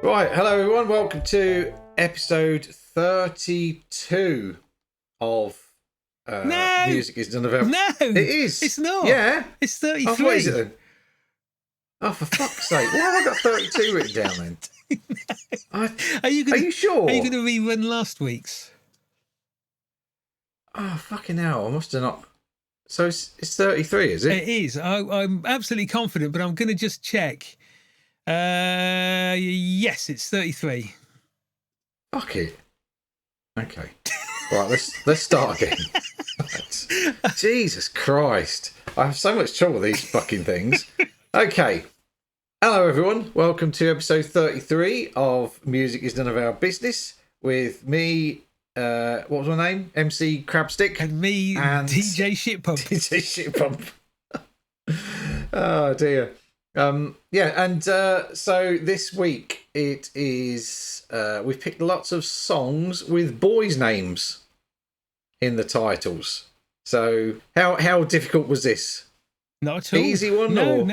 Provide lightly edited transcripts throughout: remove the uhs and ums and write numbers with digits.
Right, hello everyone. Welcome to episode 32 of No, Music is None of Our... no, It is. it's not. Yeah. It's Oh, 33. what is it then? Oh, for fuck's sake. Why have I got 32 written down then? Are you Are you sure? Are you going to rerun last week's? Oh, fucking hell. I must have not... So it's 33, is it? It is. I'm absolutely confident, but I'm going to just check. Yes, it's 33. Fuck it. Okay. Right, let's start again. Right. Jesus Christ. I have so much trouble with these fucking things. Okay. Hello everyone. Welcome to episode 33 of Music is None of Our Business with me, what was my name? MC Crabstick. And me, and DJ Shitpump. DJ Shitpump. Oh dear. So this week it is we've picked lots of songs with boys' names in the titles. So how difficult was this? Not at all. Easy one? No,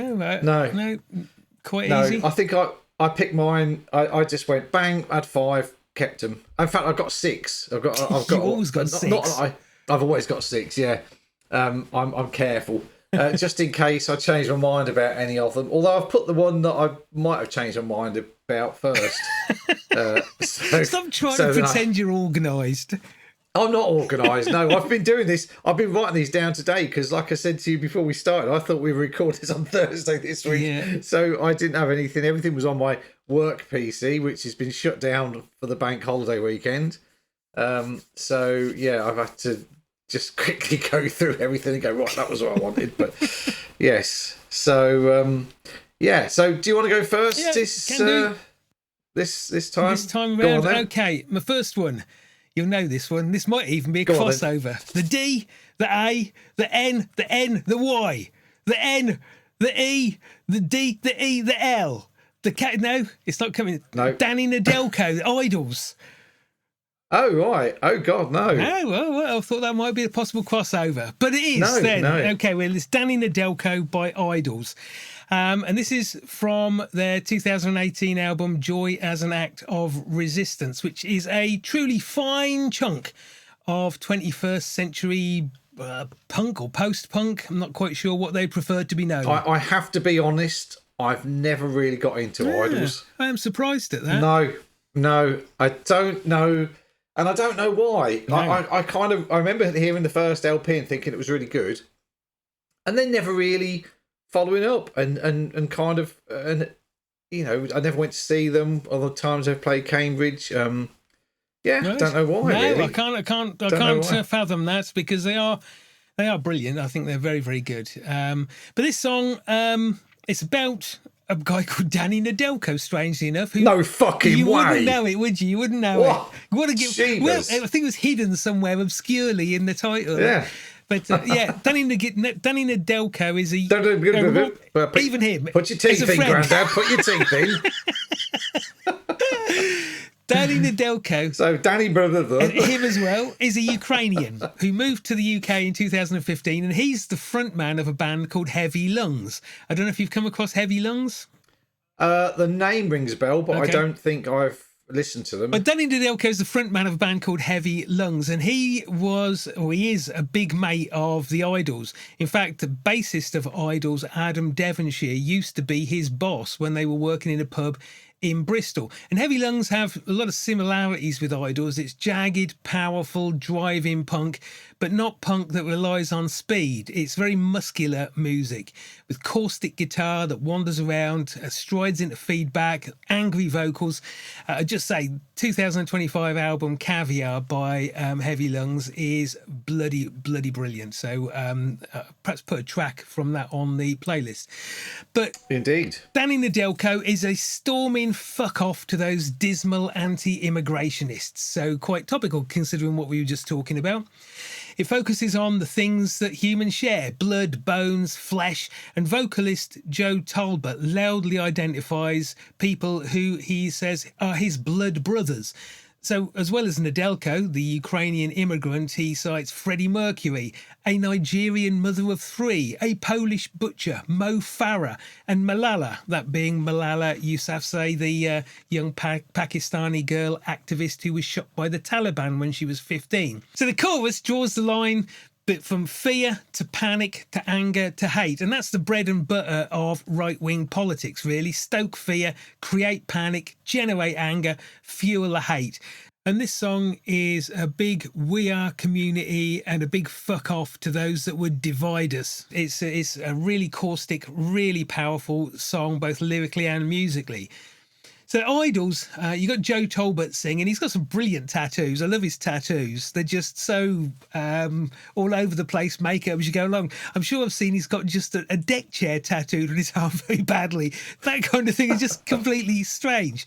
quite easy. I think I picked mine. I just went bang, had 5, kept them. In fact, I got 6. I've got always got 6. I've always got 6. Yeah, I'm careful. Just in case I change my mind about any of them. Although I've put the one that I might have changed my mind about first. Stop trying to pretend you're organised. I'm not organised. No, I've been doing this. I've been writing these down today because, like I said to you before we started, I thought we were recording this on Thursday this week. Yeah. So I didn't have anything. Everything was on my work PC, which has been shut down for the bank holiday weekend. So yeah, I've had to just quickly go through everything and go, right, that was what I wanted. But yes. So yeah. So do you want to go first this time? This time round. Okay, my first one. You'll know this one. This might even be a crossover. The D, the A, the N, the N, the Y, the N, the E, the D, the E, the L. The cat. No, it's not coming. No. Danny Nadelko, the Idols. Oh, right. Oh, God, no. No, well, I thought that might be a possible crossover. But it is then. Okay, well, it's Danny Nadelko by Idols. And this is from their 2018 album Joy as an Act of Resistance, which is a truly fine chunk of 21st century punk or post-punk. I'm not quite sure what they prefer to be known. I have to be honest, I've never really got into Idols. I am surprised at that. No, I don't know. And I don't know why. No. I remember hearing the first LP and thinking it was really good. And then never really following up and you know, I never went to see them other times they've played Cambridge. Right. Don't know why. No, really. I can't fathom that because they are brilliant. I think they're very, very good. But this song, it's about a guy called Danny Nadelko, strangely enough. No fucking way. You wouldn't know it, would you? You wouldn't know what? It. Well, I think it was hidden somewhere obscurely in the title. Yeah. But Danny Nadelko is even him. Put your teeth in, Grandad. Put your teeth in. Danny Nadelko. So Danny and him as well is a Ukrainian who moved to the UK in 2015, and he's the frontman of a band called Heavy Lungs. I don't know if you've come across Heavy Lungs. The name rings a bell, but okay. I don't think I've listened to them. But Danny Nadelko is the frontman of a band called Heavy Lungs, and he is a big mate of the Idols. In fact, the bassist of Idols, Adam Devonshire, used to be his boss when they were working in a pub in Bristol. And Heavy Lungs have a lot of similarities with Idols. It's jagged, powerful, driving punk, but not punk that relies on speed. It's very muscular music with caustic guitar that wanders around, strides into feedback, angry vocals. I'd just say 2025 album Caviar by Heavy Lungs is bloody brilliant. So perhaps put a track from that on the playlist. But indeed, Danny Nadelko is a storming fuck off to those dismal anti-immigrationists. So quite topical considering what we were just talking about. It focuses on the things that humans share: blood, bones, flesh, and vocalist Joe Talbot loudly identifies people who he says are his blood brothers. So, as well as Nedelko, the Ukrainian immigrant, he cites Freddie Mercury, a Nigerian mother of three, a Polish butcher, Mo Farah, and Malala, that being Malala Yousafzai, the young Pakistani girl activist who was shot by the Taliban when she was 15. So the chorus draws the line but from fear to panic to anger to hate. And that's the bread and butter of right-wing politics, really. Stoke fear, create panic, generate anger, fuel the hate. And this song is a big we are community and a big fuck off to those that would divide us. It's a really caustic, really powerful song, both lyrically and musically. So Idols, you got Joe Talbot singing. He's got some brilliant tattoos. I love his tattoos. They're just so all over the place, makeup as you go along. I'm sure I've seen he's got just a deck chair tattooed on his arm very badly. That kind of thing is just completely strange.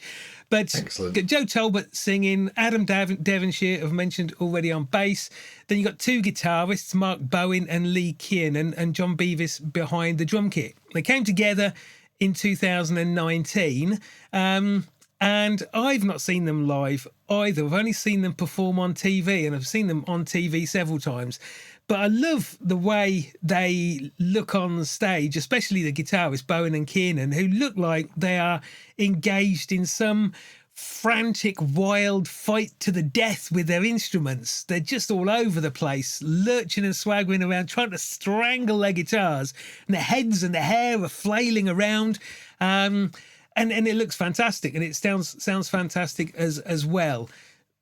But excellent. Joe Talbot singing, Adam Devonshire, I've mentioned already, on bass. Then you got two guitarists, Mark Bowen and Lee Kiernan, and John Beavis behind the drum kit. They came together in 2019, and I've not seen them live either. I've only seen them perform on TV, and I've seen them on TV several times. But I love the way they look on stage, especially the guitarists Bowen and Kiernan, who look like they are engaged in some frantic, wild fight to the death with their instruments. They're just all over the place, lurching and swaggering around, trying to strangle their guitars, and their heads and their hair are flailing around. And it looks fantastic, and it sounds fantastic as well.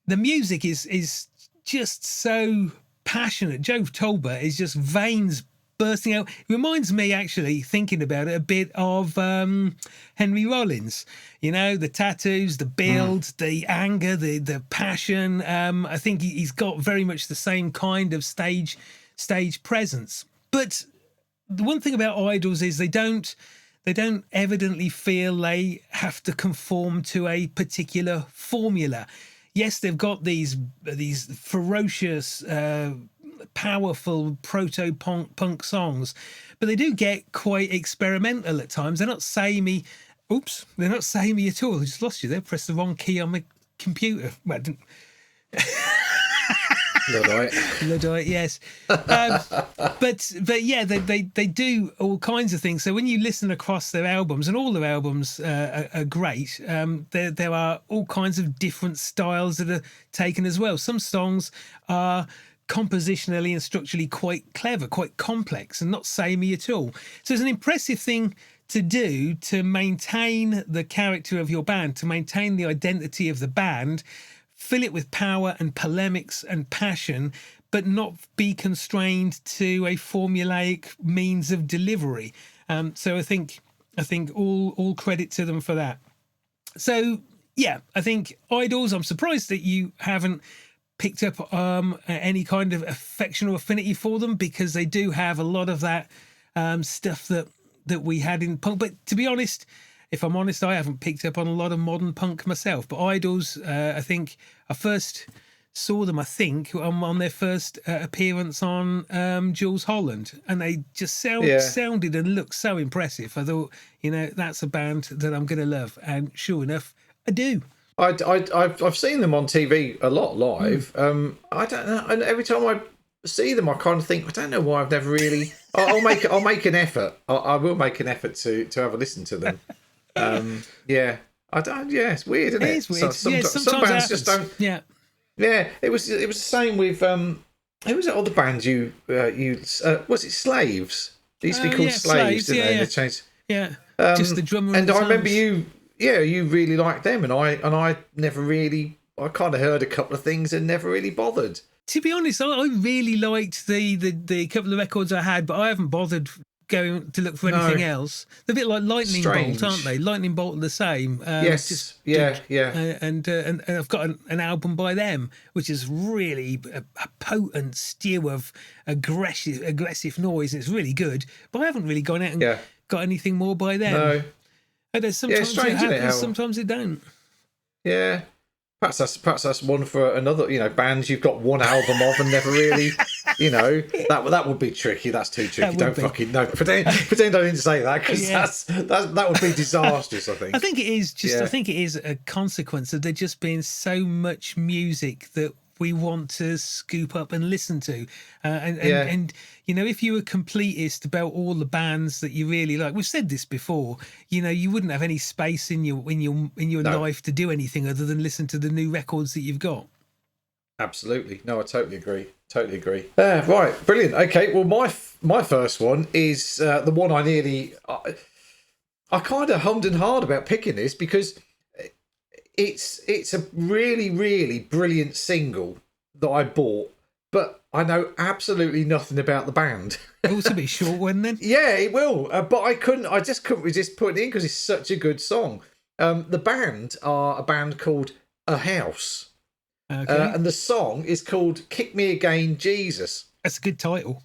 The music is just so passionate. Joe Talbot is just veins bursting out. It reminds me, actually, thinking about it, a bit of Henry Rollins. You know, the tattoos, the build, the anger, the passion. I think he's got very much the same kind of stage presence. But the one thing about Idols is they don't evidently feel they have to conform to a particular formula. Yes, they've got these ferocious, powerful proto-punk songs, but they do get quite experimental at times. They're not samey. Oops, they're not samey at all. I just lost you there. Pressed the wrong key on my computer. Well, I didn't. Luddite, yes. But yeah, they do all kinds of things. So when you listen across their albums, and all their albums are great, there are all kinds of different styles that are taken as well. Some songs are compositionally and structurally quite clever, quite complex, and not samey at all. So it's an impressive thing to do to maintain the character of your band, to maintain the identity of the band, fill it with power and polemics and passion, but not be constrained to a formulaic means of delivery. So I think all credit to them for that. So yeah, I think Idols, I'm surprised that you haven't picked up any kind of affection or affinity for them, because they do have a lot of that stuff that we had in punk. But to be honest, if I'm honest, I haven't picked up on a lot of modern punk myself. But Idols, I think I first saw them, on their first appearance on Jules Holland, and they just sounded and looked so impressive. I thought, that's a band that I'm going to love, and sure enough, I do. I've seen them on TV a lot live. I don't know, and every time I see them, I kind of think, I don't know why I've never really. I'll make an effort. I will make an effort to have a listen to them. Yeah, I don't. Yeah, it's weird, isn't it? It is weird. Some bands just don't. Yeah. Yeah, it was the same with who was it? Other bands you was it Slaves? They used to be called Slaves, didn't they? Yeah. They changed. Yeah. Just the drummer. And I remember you really liked them, and I never really. I kind of heard a couple of things and never really bothered. To be honest, I really liked the couple of records I had, but I haven't bothered going to look for anything else. They're a bit like Lightning Bolt, aren't they? Lightning Bolt are the same. Yes. And I've got an album by them, which is really a potent stew of aggressive noise. It's really good, but I haven't really gone out and got anything more by them. No. And sometimes strange, it happens, sometimes it don't. Yeah. Perhaps that's one for another, bands you've got one album of and never really You know, that would be tricky. That's too tricky. would Don't be. fucking no. Pretend I didn't say that, because Yeah. that would be disastrous. I think. I think it is just. Yeah. I think it is a consequence of there just being so much music that we want to scoop up and listen to, and you know, if you were completist about all the bands that you really like, we've said this before. You know, you wouldn't have any space in your No. life to do anything other than listen to the new records that you've got. Absolutely. No, I totally agree. Totally agree. Right, brilliant. Okay, well, my first one is the one I kind of hummed and hawed about picking this, because it's a really, really brilliant single that I bought, but I know absolutely nothing about the band. Oh, it's a bit short one then. Yeah, it will. But I just couldn't resist putting it in because it's such a good song. The band are a band called A House. Okay, And the song is called Kick Me Again, Jesus. that's a good title.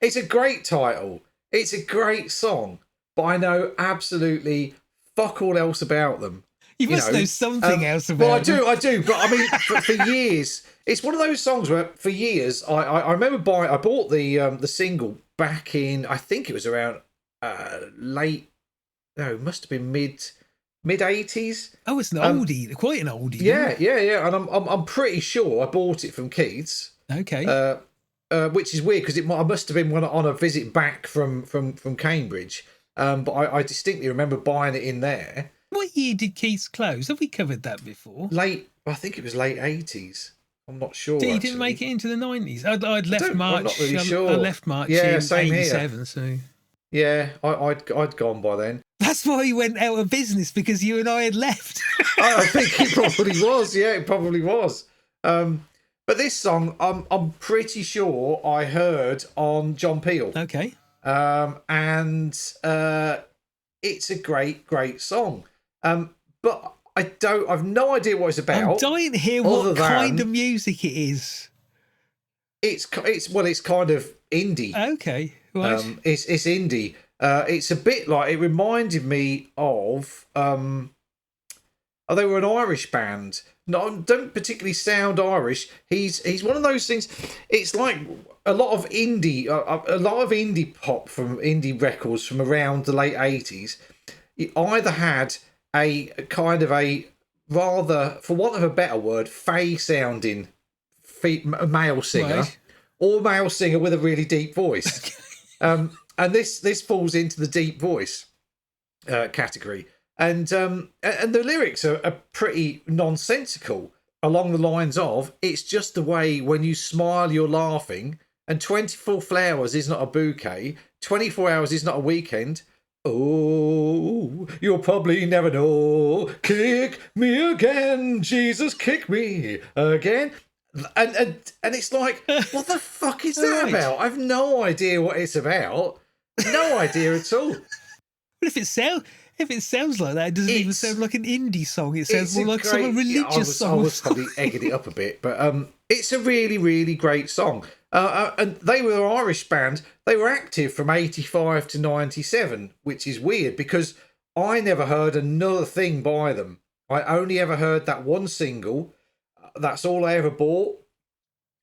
It's a great title. It's a great song, but I know absolutely fuck all else about them. You must know something else about Well, I do. But I mean, for years, it's one of those songs where for years, I remember I bought the single back in, I think it was around it must have been mid 80s. Oh, it's an oldie, quite an oldie. Yeah. And I'm pretty sure I bought it from Keith's. Okay. Which is weird because I must have been on a visit back from Cambridge. But I distinctly remember buying it in there. What year did Keith's close? Have we covered that before? I think it was late 80s. I'm not sure. He didn't make it into the 90s. I'd left March. I'm not really sure. I left March Yeah, in same here. 87, so... Yeah, I'd gone by then. That's why he went out of business, because you and I had left. I think it probably was. Yeah, it probably was. But this song, I'm pretty sure I heard on John Peel. Okay. And it's a great song. But I've no idea what it's about. I'm dying to hear what kind of music it is. It's kind of indie. Okay. Right. It's indie. It's a bit like, it reminded me of they were an Irish band. No, don't particularly sound Irish. He's one of those things. It's like a lot of indie pop from indie records from around the late 80s. It either had a kind of a rather, for want of a better word, fey sounding male singer, Right. or male singer with a really deep voice. And this falls into the deep voice category. And the lyrics are pretty nonsensical, along the lines of, it's just the way when you smile you're laughing, and 24 flowers is not a bouquet, 24 hours is not a weekend. Oh, you'll probably never know. Kick me again, Jesus, kick me again. And it's like, what the fuck is that Right. about? I've no idea what it's about. No idea at all. But if it sounds like that, it doesn't even sound like an indie song. It sounds more like some religious song. I was probably egging it up a bit, but it's a really, really great song. And they were an Irish band. They were active from 85 to 97, which is weird because I never heard another thing by them. I only ever heard that one single. That's all I ever bought.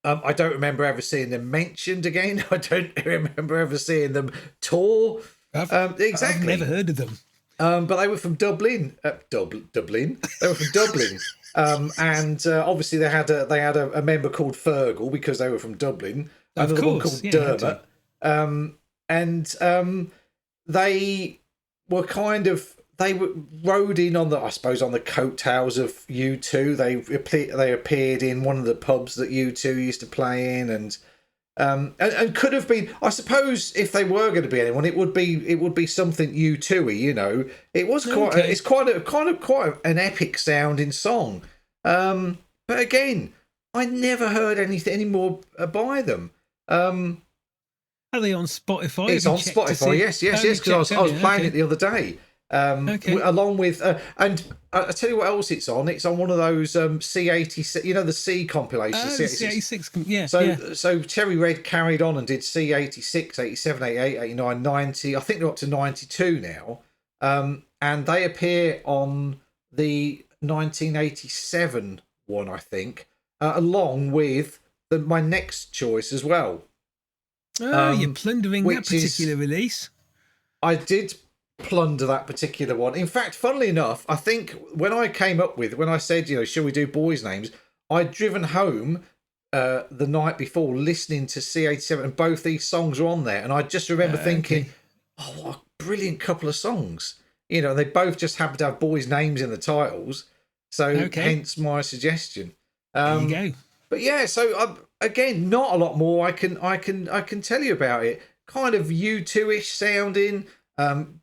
I don't remember ever seeing them mentioned again. I don't remember ever seeing them tour. Exactly. I've never heard of them. But they were from Dublin. Dublin. They were from Dublin. And obviously they had a member called Fergal because they were from Dublin. Another one called Dermot. They were kind of, they rode in on the coattails of U2. They appeared in one of the pubs that U2 used to play in, and could have been, I suppose, if they were going to be anyone, it would be something U2-y, you know. It was quite it's quite an epic sounding song. But again, I never heard any more by them. Are they on Spotify? It's on Spotify, yes, because I was playing it the other day. Along with and I tell you what else it's on. It's on one of those C86, you know, the C compilations. C86, yeah. So Cherry Red carried on and did C86, 87, 88, 89, 90. I think they're up to 92 now. And they appear on the 1987 one, I think, along with my next choice as well. Oh, you're plundering that which is- particular release. I did plunder that particular one. In fact, funnily enough, I think when I said, shall we do boys' names, I'd driven home the night before listening to C87, and both these songs were on there. And I just remember thinking, oh, what a brilliant couple of songs. They both just happen to have boys' names in the titles. So hence my suggestion. There you go. But yeah, so again, not a lot more I can tell you about it. Kind of U2-ish sounding,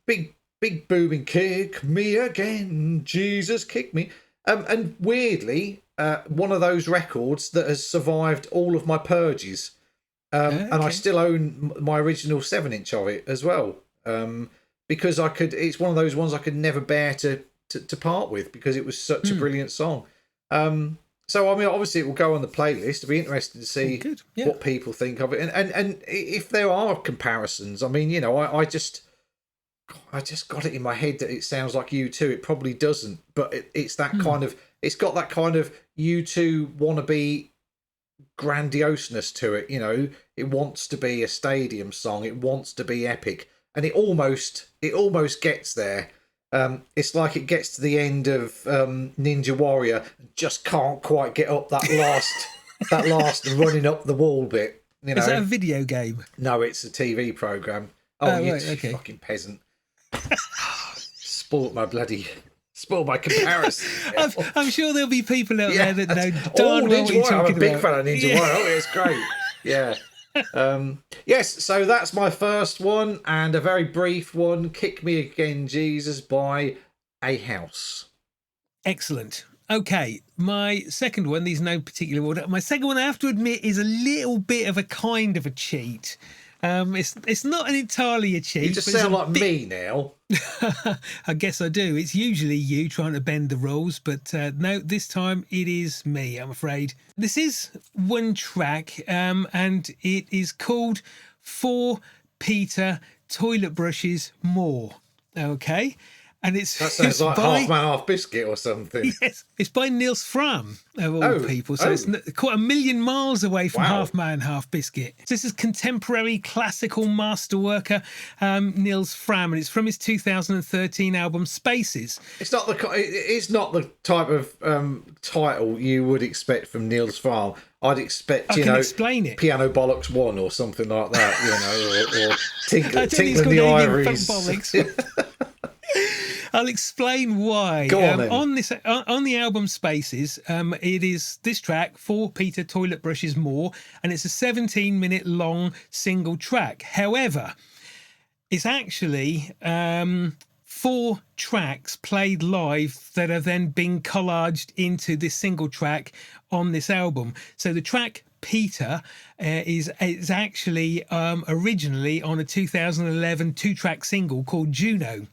big booming, kick me again, Jesus kick me. And weirdly, one of those records that has survived all of my purges. And I still own my original 7-inch of it as well. Because it's one of those ones I could never bear to part with, because it was such a brilliant song. So, I mean, obviously it will go on the playlist. It'll be interesting to see what people think of it. And if there are comparisons, I mean, I just got it in my head that it sounds like U2. It probably doesn't, but it's that kind of, it's got that kind of U2 wannabe grandioseness to it. It wants to be a stadium song. It wants to be epic. And it almost gets there. It's like it gets to the end of Ninja Warrior, just can't quite get up that last running up the wall bit. Is that a video game? No, it's a TV program. Oh, you fucking peasant! Spoiled my comparison. I'm sure there'll be people out there that know darn well what you're talking about. I'm a big fan of Ninja Warrior. It's great. Yeah. Yes, so that's my first one, and a very brief one, Kick Me Again Jesus by A House. Excellent. Okay, my second one, these no particular order. My second one, I have to admit, is a little bit of a kind of a cheat. It's not entirely a cheat. You just sound like me now. I guess I do. It's usually you trying to bend the rules, but no, this time it is me, I'm afraid. This is one track, and it is called For Peter Toilet Brushes More. Okay. And that sounds like Half Man Half Biscuit or something. Yes, it's by Niels Fram of all people, so it's quite a million miles away from Half Man Half Biscuit. So this is contemporary classical masterworker Niels Fram, and it's from his 2013 album Spaces. It's not the type of title you would expect from Niels Fram. I'd expect explain it. Piano Bollocks 1 or something like that, or Tinkling the Ivories. I'll explain why. Go on, then. On the album Spaces, it is this track, For Peter Toilet Brushes More, and it's a 17-minute long single track. However, it's actually 4 tracks played live that have then been collaged into this single track on this album. So the track Peter is actually originally on a 2011 2-track single called Juno,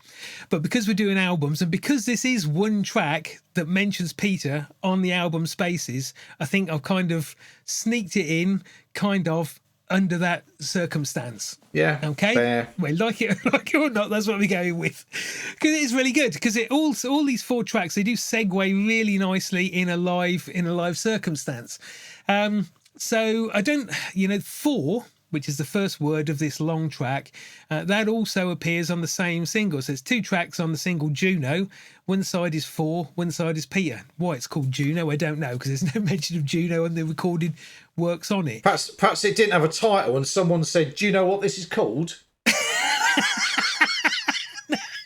but because we're doing albums and because this is one track that mentions Peter on the album Spaces, I think I've kind of sneaked it in kind of under that circumstance. Yeah. Okay. Fair. Well, like it or not, that's what we're going with, because it is really good. Because it all these 4 tracks, they do segue really nicely in a live circumstance. So I don't, 4, which is the first word of this long track, that also appears on the same single. So there's 2 tracks on the single Juno. One side is 4, one side is Peter. Why it's called Juno, I don't know, because there's no mention of Juno on the recorded works on it. Perhaps it didn't have a title and someone said, do you know what this is called?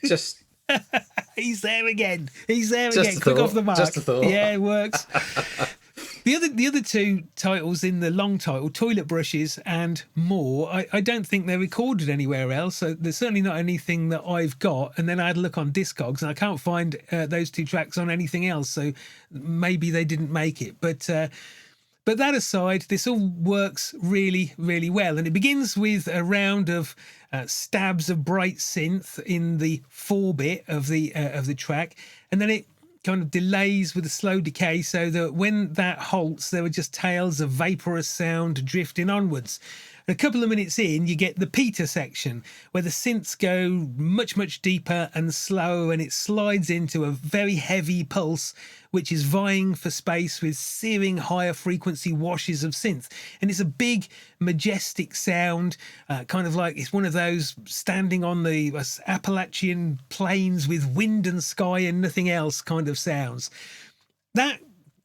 Just... He's there again. Quick off the mark. Just a thought. Yeah, it works. The other 2 titles in the long title, Toilet Brushes and More, I don't think they're recorded anywhere else. So there's certainly not anything that I've got. And then I had a look on Discogs and I can't find those 2 tracks on anything else. So maybe they didn't make it. But that aside, this all works really, really well. And it begins with a round of stabs of bright synth in the 4-bit of the track. And then it kind of delays with a slow decay, so that when that halts, there were just tails of vaporous sound drifting onwards. And a couple of minutes in, you get the Peter section, where the synths go much, much deeper and slower, and it slides into a very heavy pulse, which is vying for space with searing higher frequency washes of synth. And it's a big, majestic sound, kind of like it's one of those standing on the Appalachian plains with wind and sky and nothing else kind of sounds. That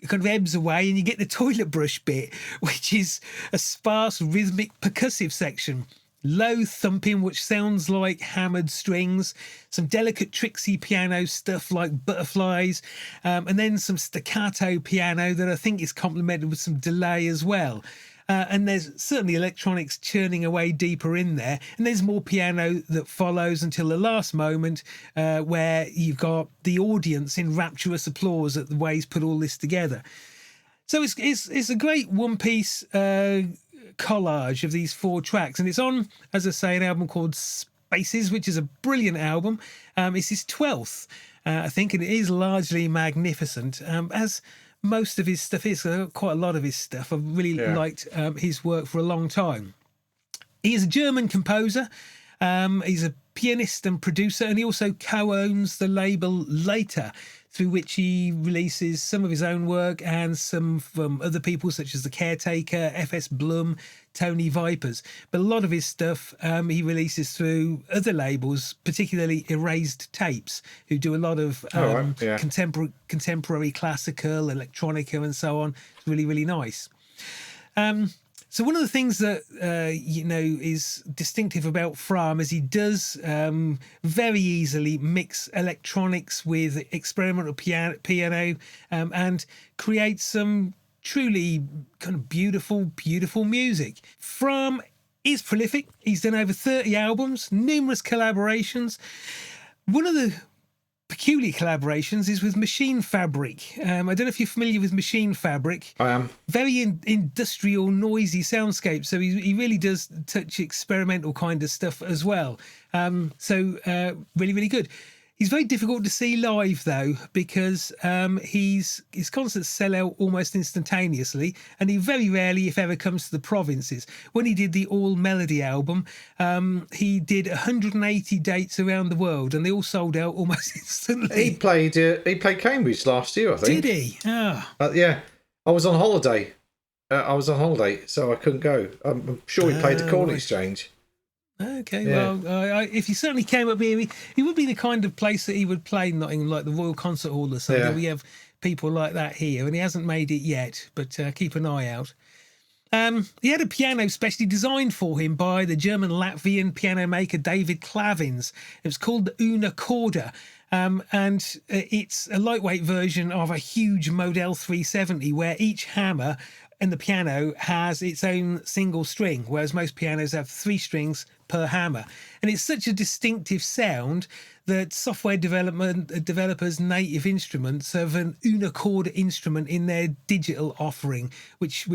kind of ebbs away, and you get the toilet brush bit, which is a sparse rhythmic percussive section, low thumping which sounds like hammered strings, some delicate tricksy piano stuff like butterflies, and then some staccato piano that I think is complemented with some delay as well. And there's certainly electronics churning away deeper in there, and there's more piano that follows until the last moment, where you've got the audience in rapturous applause at the way he's put all this together. So it's a great one-piece collage of these 4 tracks, and it's on, as I say, an album called Spaces, which is a brilliant album. It's his 12th, I think, and it is largely magnificent, as most of his stuff is. Quite a lot of his stuff. I've really liked his work for a long time. He is a German composer. He's a pianist and producer, and he also co-owns the label Later, through which he releases some of his own work and some from other people such as The Caretaker, FS Blum, Tony Vipers. But a lot of his stuff he releases through other labels, particularly Erased Tapes, who do a lot of contemporary classical, electronica and so on. It's really, really nice. So one of the things that, is distinctive about Fram is he does very easily mix electronics with experimental piano and create some truly kind of beautiful, beautiful music. Fram is prolific. He's done over 30 albums, numerous collaborations. One of the peculiar collaborations is with Machine Fabric. I don't know if you're familiar with Machine Fabric. I am. Very industrial, noisy soundscape. So he really does touch experimental kind of stuff as well. Really, really good. He's very difficult to see live, though, because his concerts sell out almost instantaneously, and he very rarely, if ever, comes to the provinces. When he did the All Melody album, he did 180 dates around the world, and they all sold out almost instantly. He played Cambridge last year, I think. Did he? Oh. Yeah. I was on holiday. So I couldn't go. I'm sure he played the Corn Exchange. Okay, yeah. Well, if he certainly came up here, he would be the kind of place that he would play, not in like the Royal Concert Hall or something. Yeah. We have people like that here, and he hasn't made it yet, but keep an eye out. He had a piano specially designed for him by the German-Latvian piano maker David Klavins. It was called the Una Corda, and it's a lightweight version of a huge Model 370 where each hammer and the piano has its own single string, whereas most pianos have 3 strings per hammer. And it's such a distinctive sound that software developers' Native Instruments have an Una Corda instrument in their digital offering, which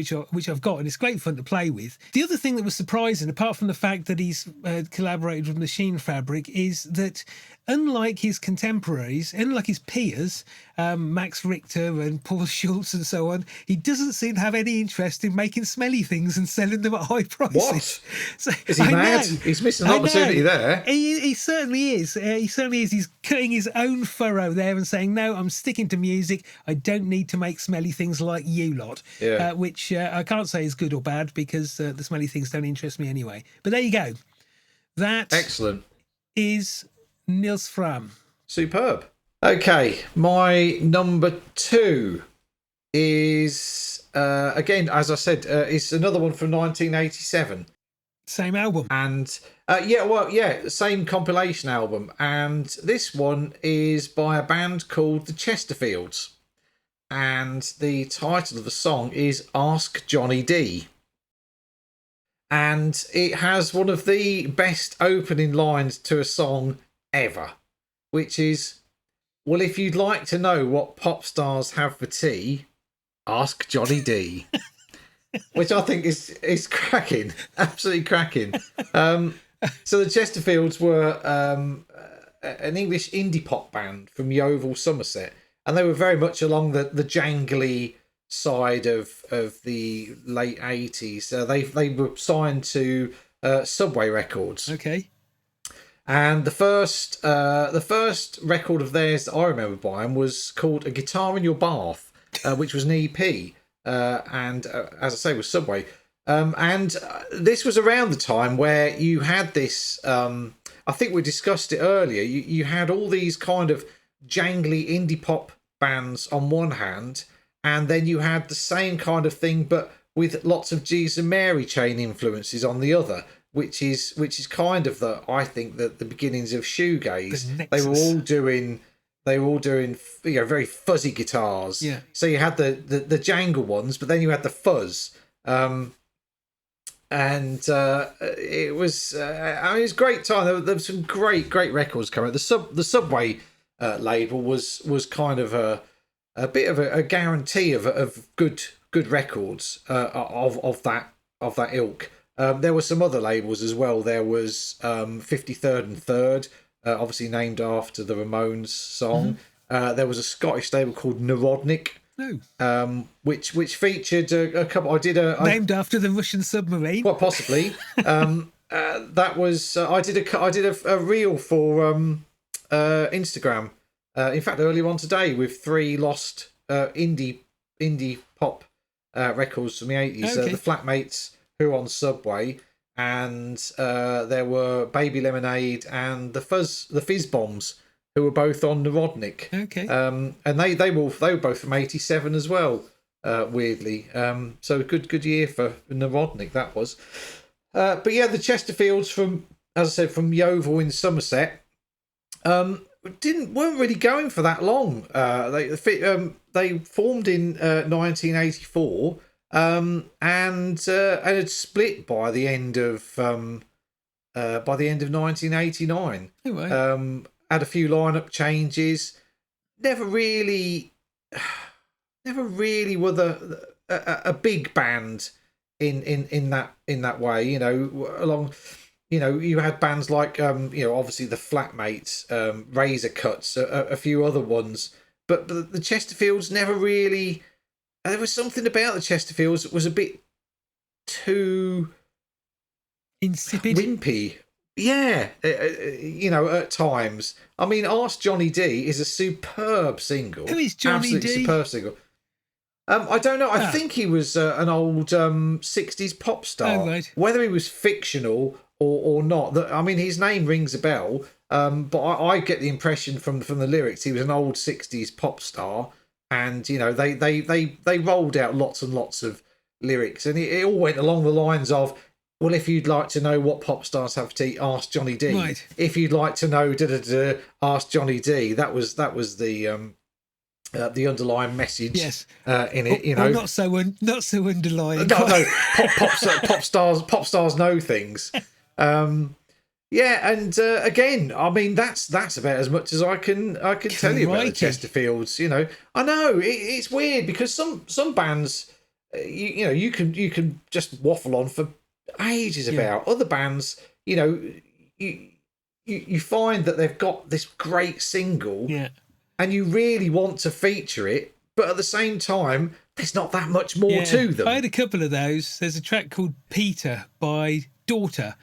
I've got, and it's great fun to play with. The other thing that was surprising, apart from the fact that he's collaborated with Machine Fabric, is that unlike his contemporaries, unlike his peers, Max Richter and Paul Schultz and so on, he doesn't seem to have any interest in making smelly things and selling them at high prices. What? So, is he mad? He's missing an opportunity there. He certainly is. He's cutting his own furrow there and saying, no, I'm sticking to music. I don't need to make smelly things like you lot, which I can't say is good or bad because the smelly things don't interest me anyway. But there you go. That excellent is Nils Fram. Superb. Okay, my number 2 is, again, as I said, it's another one from 1987. Same album. And, same compilation album. And this one is by a band called the Chesterfields. And the title of the song is Ask Johnny D. And it has one of the best opening lines to a song ever, which is, well, if you'd like to know what pop stars have for tea, ask Johnny D. Which I think is cracking, absolutely cracking. So the Chesterfields were an English indie pop band from Yeovil, Somerset, and they were very much along the jangly side of the late 80s. They were signed to Subway Records. Okay. And the first record of theirs that I remember buying was called A Guitar in Your Bath, which was an EP, and as I say, was Subway. And this was around the time where you had this. I think we discussed it earlier. You had all these kind of jangly indie pop bands on one hand, and then you had the same kind of thing, but with lots of Jesus and Mary Chain influences on the other. Which is kind of I think the beginnings of shoegaze. They were all doing very fuzzy guitars. Yeah. So you had the jangle ones, but then you had the fuzz. And it was it was a great time. There was some great records coming. The Subway label was kind of a bit of a guarantee of good records of that ilk. There were some other labels as well. There was 53rd and Third, obviously named after the Ramones song. Mm-hmm. There was a Scottish label called Narodnik, which featured a couple. Named after the Russian submarine. Quite possibly. That was I did a reel for Instagram. In fact, earlier on today with 3 lost indie pop records from the 80s. Okay. The Flatmates, who were on Subway, and there were Baby Lemonade and the Fizz Bombs, who were both on Narodnik. Okay. And they were both from '87 as well. Weirdly, so good year for Narodnik that was. But yeah, the Chesterfields from, as I said, from Yeovil in Somerset, weren't really going for that long. They formed in 1984. And had split by the end of 1989. Oh, right. Had a few lineup changes. Never really were a big band in that way. You had bands like obviously the Flatmates, Razor Cuts, a few other ones, but the Chesterfields never really. There was something about the Chesterfields that was a bit too insipid, wimpy. Yeah, at times. I mean, Ask Johnny D is a superb single. Who is Johnny Absolutely D? Superb single. I don't know. I think he was an old 60s pop star. Oh, right. Whether he was fictional or not, I mean, his name rings a bell. But I get the impression from the lyrics he was an old 60s pop star. And they rolled out lots and lots of lyrics, and it all went along the lines of, well, if you'd like to know what pop stars have to eat, ask Johnny D. Right. If you'd like to know, ask Johnny D. That was the underlying message. Yes. In it, or not so underlying. No, pop stars know things. Yeah, and again, I mean that's about as much as I can tell you about the Chesterfields. I know it's weird because some bands, you can just waffle on for ages about. Other bands, you find that they've got this great single, and you really want to feature it, but at the same time, there's not that much more to them. I had a couple of those. There's a track called Peter by Daughter.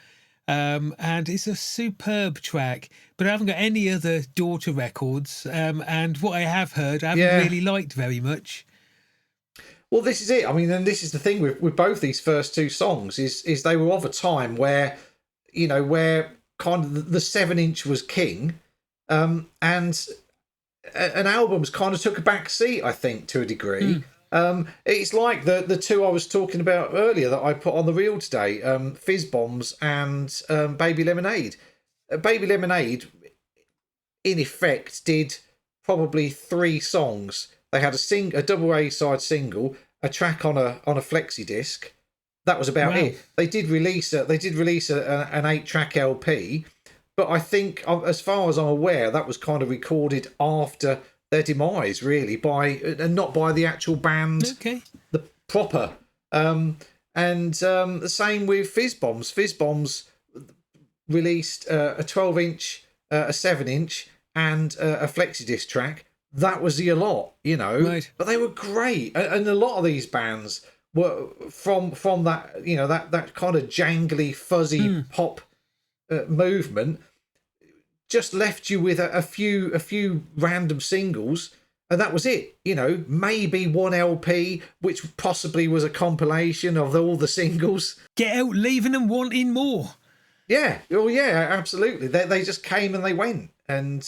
And it's a superb track, but I haven't got any other Daughter records. And what I have heard, I haven't really liked very much. Well, this is it. I mean, and this is the thing with both these first 2 songs is they were of a time where, where kind of the 7-inch was king, and albums kind of took a back seat, I think, to a degree. It's like the 2 I was talking about earlier that I put on the reel today, Fizz Bombs and Baby Lemonade. Baby Lemonade, in effect, did probably 3 songs. They had a double A-side single, a track on a flexi disc. That was about it. They did release an 8-track LP, but I think, as far as I'm aware, that was kind of recorded after their demise, really, and not by the actual band, the proper. And the same with Fizz Bombs. Fizz Bombs released a 12-inch, a 7-inch, and a flexi disc track, that was the lot, you know. Right. But they were great, and a lot of these bands were from that, you know, that kind of jangly, fuzzy pop movement. Just left you with a few random singles, and that was it. You know, maybe one LP, which possibly was a compilation of all the singles. Get out, leaving and wanting more. Yeah, oh yeah, absolutely. They just came and they went, and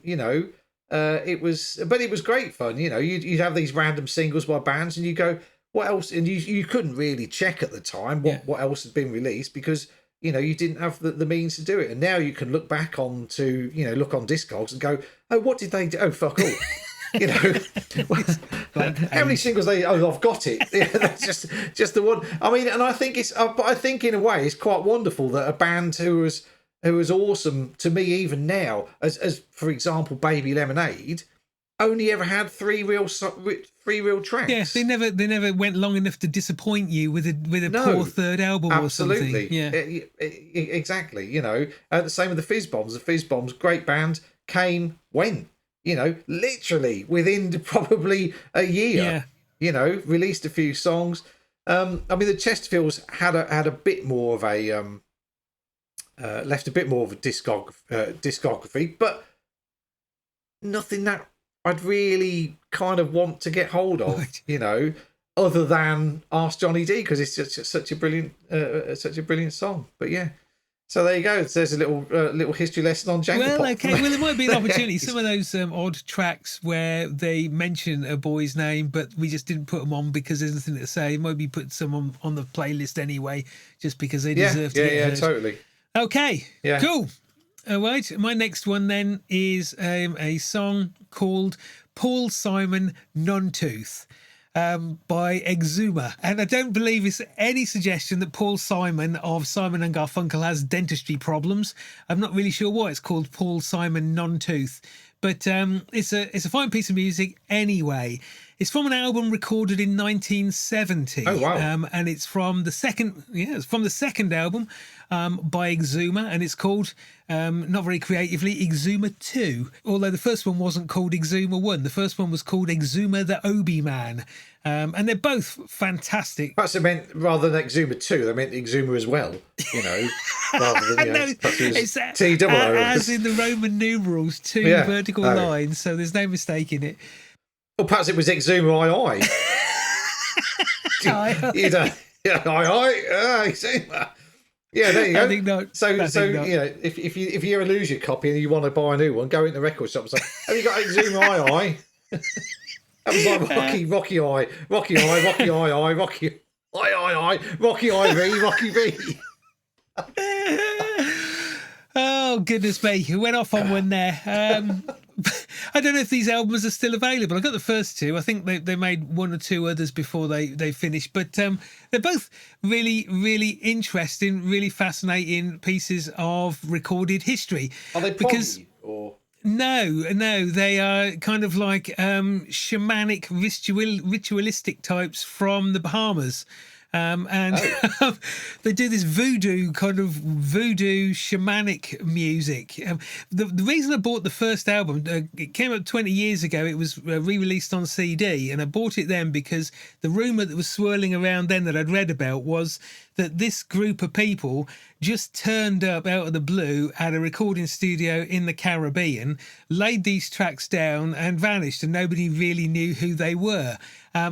you know, it was great fun. You know, you'd have these random singles by bands, and you go, what else? And you couldn't really check at the time what else had been released, because you know you didn't have the means to do it. And now you can look back on to, you know, look on Discogs and go, oh, what did they do? Oh, fuck all. You know, how many singles they? Oh, I've got it. Yeah, that's just the one. I mean, and I think but I think in a way it's quite wonderful that a band who was awesome to me even now, as for example, Baby Lemonade, only ever had three real tracks. Yeah, they never went long enough to disappoint you with a poor third album or something. Yeah, exactly. You know, the same with the Fizz Bombs. The Fizz Bombs, great band, came, went. You know, literally within probably a year. Yeah. You know, released a few songs. I mean, the Chesterfields had a bit more of a left a bit more of a discography, but nothing that I'd really kind of want to get hold of. Right. You know, other than Ask Johnny D, because it's just such a brilliant song. But yeah. So there you go. There's a little history lesson on Jangle Pop. Well, okay. Well, there might be an opportunity. Some of those odd tracks where they mention a boy's name, but we just didn't put them on because there's nothing to say. Maybe put some on the playlist anyway, just because they deserve to get heard. Totally. Okay. Yeah. Cool. All right. My next one then is a song called Paul Simon Non-Tooth. By Exuma. And I don't believe it's any suggestion that Paul Simon of Simon and Garfunkel has dentistry problems. I'm not really sure why it's called Paul Simon Non-Tooth, but it's a fine piece of music anyway. It's from an album recorded in 1970. Oh wow! And it's from the second album by Exuma, and it's called, not very creatively, Exuma 2. Although the first one wasn't called Exuma 1. The first one was called Exuma the Obi Man. And they're both fantastic. Perhaps they meant, rather than Exuma 2, they meant Exuma as well, you know, rather than, it's T-double-O. As in the Roman numerals, two vertical lines, so there's no mistaking it. Or perhaps it was Exuma II. Exuma. Yeah, there you go. I think not. So you know, if you ever lose your copy and you want to buy a new one, go into the record shop and say, "Have you got Exuma II?" That was like Rocky I, Rocky IV, Rocky V. Oh, goodness me. Who went off on one there? I don't know if these albums are still available. I got the first two. I think they made one or two others before they finished. But they're both really, really interesting, really fascinating pieces of recorded history. Are they poppy or... No, they are kind of like shamanic, ritualistic types from the Bahamas. They do this voodoo shamanic music. The reason I bought the first album, it came out 20 years ago. It was re-released on CD, and I bought it then because the rumour that was swirling around then that I'd read about was that this group of people just turned up out of the blue at a recording studio in the Caribbean, laid these tracks down and vanished, and nobody really knew who they were,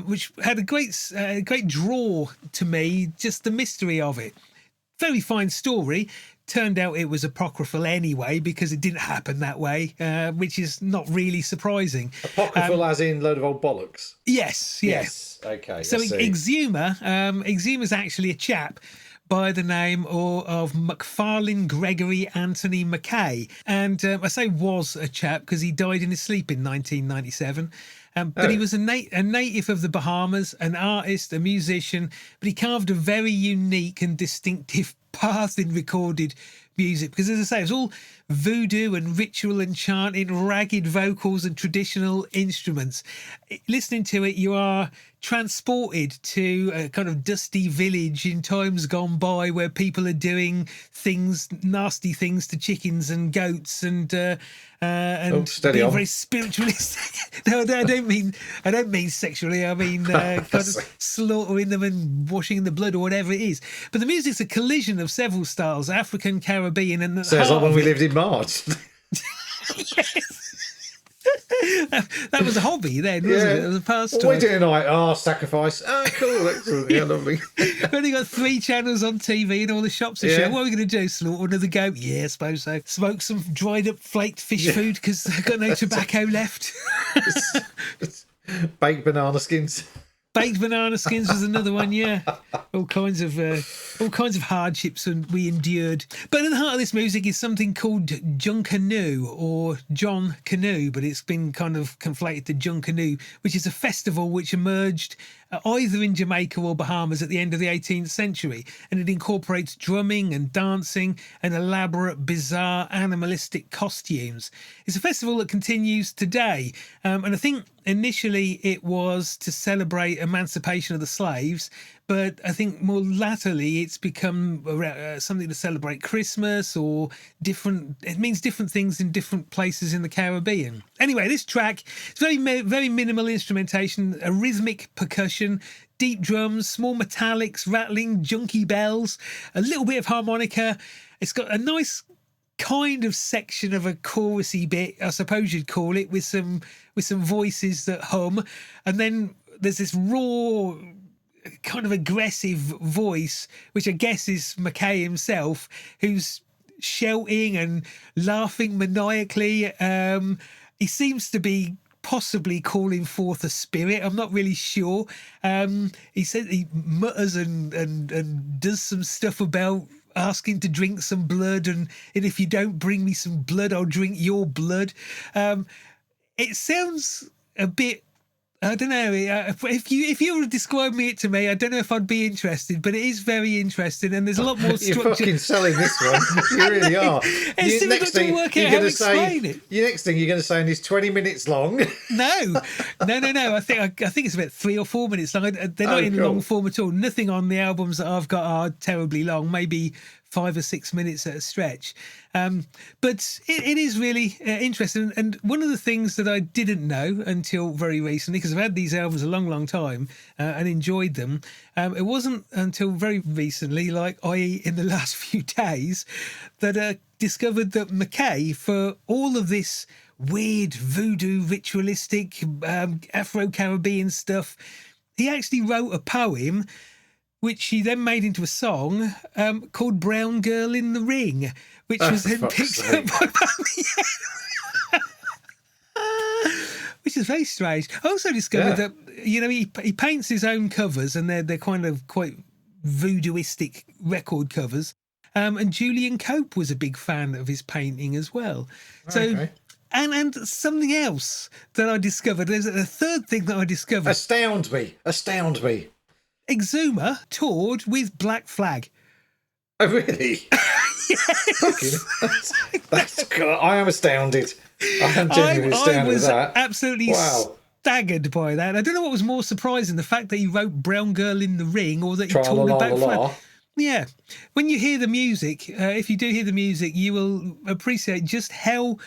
which had a great draw to me, just the mystery of it. Very fine story. Turned out it was apocryphal anyway, because it didn't happen that way, which is not really surprising. Apocryphal as in load of old bollocks? Yes. Okay. So Exuma's actually a chap by the name of McFarlane Gregory Anthony Mackay. And I say was a chap because he died in his sleep in 1997. But he was a native of the Bahamas, an artist, a musician, but he carved a very unique and distinctive path in recorded music, because as I say, it's all voodoo and ritual and chanting, ragged vocals and traditional instruments. Listening to it, you are transported to a kind of dusty village in times gone by where people are doing things, nasty things to chickens and goats and steady being on. very spiritualistic. No, I don't mean sexually. I mean kind of slaughtering them and washing the blood or whatever it is. But the music's a collision of several styles: African, Caribbean, and Sounds like when we lived in March. Yes. That was a hobby then, wasn't it? It was a pastime. We're doing like sacrifice. Oh, cool, excellent, yeah, lovely. We've only got 3 channels on TV and all the shops are shut. What are we going to do? Slaughter another goat? Yeah, I suppose so. Smoke some dried up flaked fish food because I've got no tobacco left. Baked banana skins. Baked banana skins was another one, yeah. All kinds of hardships we endured. But at the heart of this music is something called Junkanoo, or John Canoe, but it's been kind of conflated to Junkanoo, which is a festival which emerged either in Jamaica or Bahamas at the end of the 18th century, and it incorporates drumming and dancing and elaborate, bizarre, animalistic costumes. It's a festival that continues today, and I think initially it was to celebrate emancipation of the slaves, but I think more latterly it's become something to celebrate Christmas or different. It means different things in different places in the Caribbean. Anyway, this track, it's very minimal instrumentation, a rhythmic percussion, deep drums, small metallics, rattling, junky bells, a little bit of harmonica. It's got a nice kind of section of a chorusy bit, I suppose you'd call it, with some voices that hum, and then there's this raw, kind of aggressive voice, which I guess is McKay himself, who's shouting and laughing maniacally. He seems to be possibly calling forth a spirit. I'm not really sure. He said he mutters and does some stuff about asking to drink some blood, and if you don't bring me some blood, I'll drink your blood. It sounds a bit, I don't know. If you were to describe it to me, I don't know if I'd be interested. But it is very interesting, and there's a lot more structure. You're fucking selling this one. You really are. It's difficult to work out how to explain it. Your next thing you're going to say is 20 minutes long. No. I think it's about 3 or 4 minutes long. They're not in long form at all. Nothing on the albums that I've got are terribly long. Maybe 5 or 6 minutes at a stretch. But it is really interesting. And one of the things that I didn't know until very recently, because I've had these albums a long time and enjoyed them, it wasn't until very recently, like i.e. in the last few days, that I discovered that McKay, for all of this weird voodoo ritualistic Afro-Caribbean stuff, he actually wrote a poem which he then made into a song called Brown Girl in the Ring, which was then picked up by which is very strange. I also discovered that, he paints his own covers, and they're kind of quite voodooistic record covers. And Julian Cope was a big fan of his painting as well. So, and something else that I discovered, there's a third thing that I discovered. Astound me. Exuma toured with Black Flag. Oh, really? Yes. That's cool. I am astounded. I am genuinely astounded with that. I was absolutely staggered by that. I don't know what was more surprising, the fact that he wrote Brown Girl in the Ring, or that he toured with Black Flag. Yeah. When you hear the music, if you do hear the music, you will appreciate just how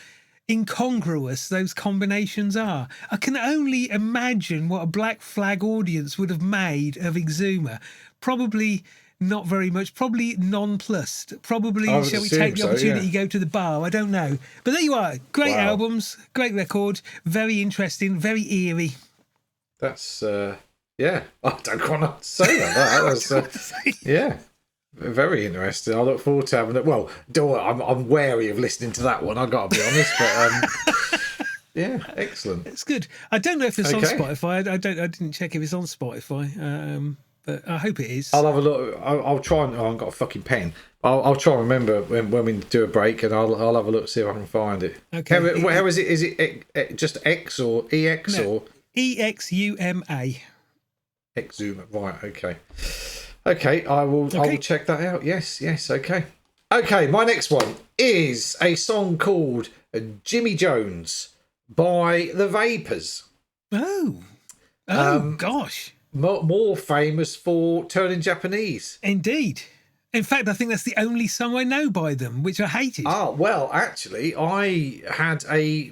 incongruous those combinations are. I can only imagine what a Black Flag audience would have made of Exuma. Probably not very much, probably nonplussed. Probably, shall we take the opportunity to go to the bar? I don't know. But there you are. Great albums, great record, very interesting, very eerie. That's, I don't quite know what to say about that. Very interesting. I look forward to having it. Well, I'm wary of listening to that one, I've got to be honest. But excellent. It's good. I don't know if it's on Spotify. I didn't check if it's on Spotify. But I hope it is. I'll have a look. I'll try and. I've got a fucking pen. I'll try and remember when we do a break, and I'll have a look, see if I can find it. Okay. How is it? Is it just X or EX or EXUMA? Exuma? Right. Okay. Okay, I will check that out. Yes, okay. Okay, my next one is a song called Jimmy Jones by the Vapors. Oh, gosh. More famous for Turning Japanese. Indeed. In fact, I think that's the only song I know by them, which I hated. Ah, well, actually, I had a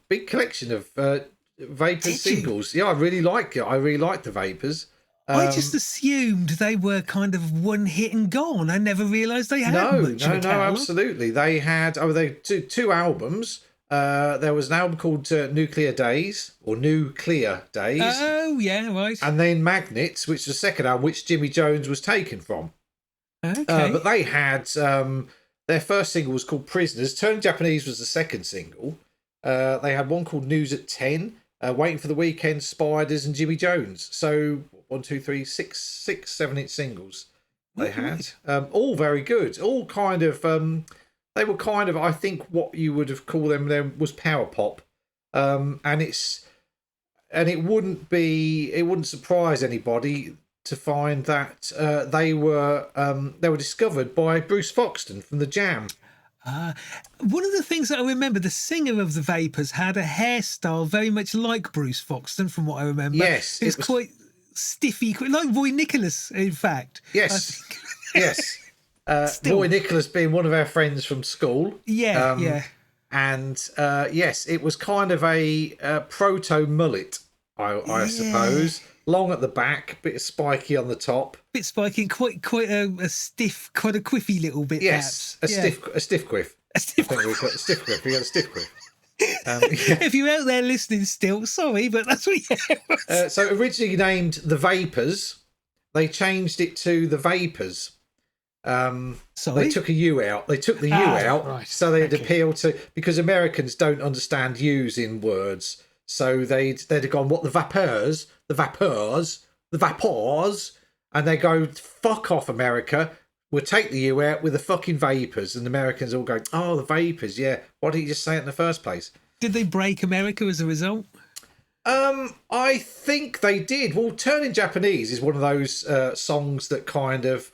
big collection of Vapors singles. Yeah, I really like it. I really like the Vapors. I just assumed they were kind of one hit and gone. I never realised they had much of a catalogue. Absolutely. They had two albums. There was an album called Nuclear Days or Nuclear Days. Oh, yeah, right. And then Magnets, which was the second album, which Jimmy Jones was taken from. Okay. But they had their first single was called Prisoners. Turning Japanese was the second single. They had one called News at 10, Waiting for the Weekend, Spiders, and Jimmy Jones. So 1, 2, 3, 6, 7-inch singles they had. All very good. All kind of they were kind of, I think, what you would have called them was power pop. And it wouldn't surprise anybody to find that they were discovered by Bruce Foxton from the Jam. One of the things that I remember, the singer of the Vapors had a hairstyle very much like Bruce Foxton, from what I remember. Yes, it was quite stiffy, like Roy Nicholas, in fact. Yes, yes. Roy Nicholas being one of our friends from school. Yeah. And yes, it was kind of a proto mullet, I suppose. Long at the back, bit spiky on the top. Bit spiky, quite a stiff, quite a quiffy little bit. Yes, perhaps. a stiff quiff. A stiff quiff. We've got a stiff quiff. We got a stiff quiff. If you're out there listening still, sorry, but that's what you had. So originally named the Vapors, they changed it to the Vapors. They took a U out. They took the U out, right. So they'd appeal to, because Americans don't understand U's in words. So they'd have gone, what, the vapors, and they go, fuck off, America. We'll take the U out with the fucking Vapors. And the Americans all go, oh, the Vapors, yeah. Why didn't you just say it in the first place? Did they break America as a result? I think they did. Well, Turning Japanese is one of those songs that kind of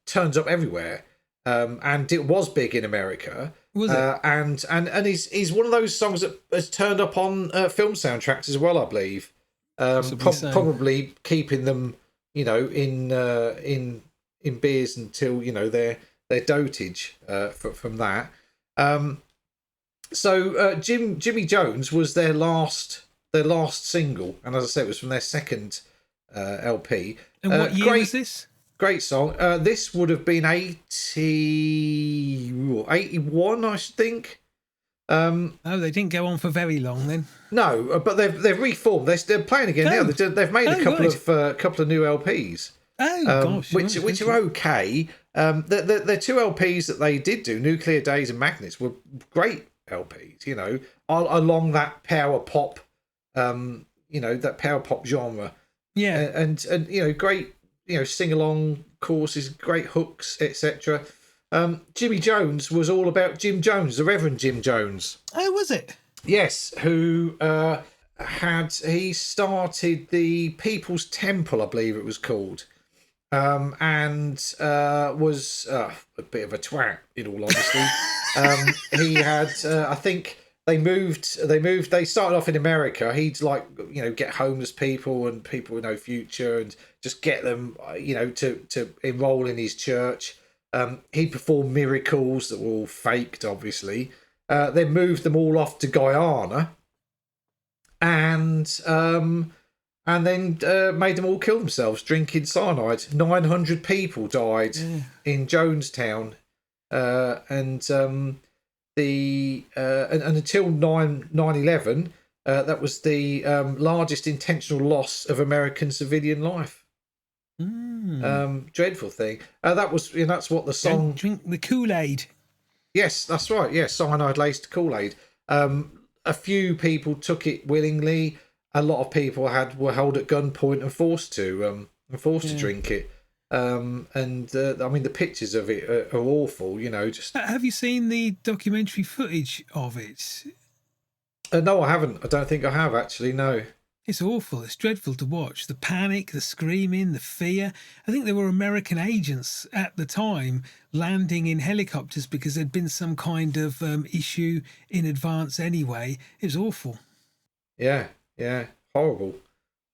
turns up everywhere. And it was big in America. Was it? And he's one of those songs that has turned up on film soundtracks as well, I believe. Probably keeping them, in beers until their dotage from that. So Jimmy Jones was their last single, and as I said, it was from their second LP. And what year was this? Great song. This would have been 81, I should think. They didn't go on for very long then. No, but they've reformed. They're playing again now. They've made a couple of new LPs. Oh gosh, which are okay. The two LPs that they did do, Nuclear Days and Magnets, were great LPs. Along that power pop, that power pop genre. Yeah, and great. Sing along courses, great hooks, etc. Jimmy Jones was all about Jim Jones, the Reverend Jim Jones. Oh, was it? Yes, who he started the People's Temple, I believe it was called, and was a bit of a twat, in all honesty. He had, I think. They started off in America. He'd get homeless people and people with no future and just get them, to enroll in his church. He performed miracles that were all faked, obviously. Then moved them all off to Guyana, and then made them all kill themselves drinking cyanide. 900 people died in Jonestown, and until 9/11, that was the largest intentional loss of American civilian life. Dreadful thing. That's what the song. Don't drink the Kool-Aid. Yes, that's right. Yes, cyanide laced Kool-Aid. A few people took it willingly. A lot of people were held at gunpoint and forced to drink it. The pictures of it are awful. Just. Have you seen the documentary footage of it? No, I haven't. I don't think I have actually. No. It's awful. It's dreadful to watch. The panic, the screaming, the fear. I think there were American agents at the time landing in helicopters because there'd been some kind of issue in advance anyway. It was awful. Yeah, horrible.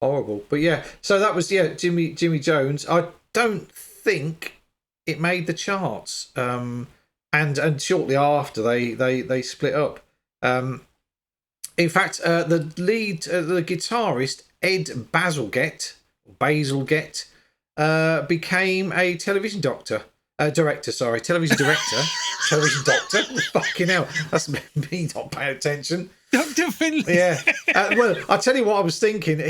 But yeah, so that was Jimmy Jones. I don't think it made the charts. And shortly after they split up. In fact, the guitarist Ed Bazalgette became a television director. Television director. Television doctor. Fucking hell, that's me not paying attention. Dr. Finlay. Yeah. Well, I'll tell you what I was thinking.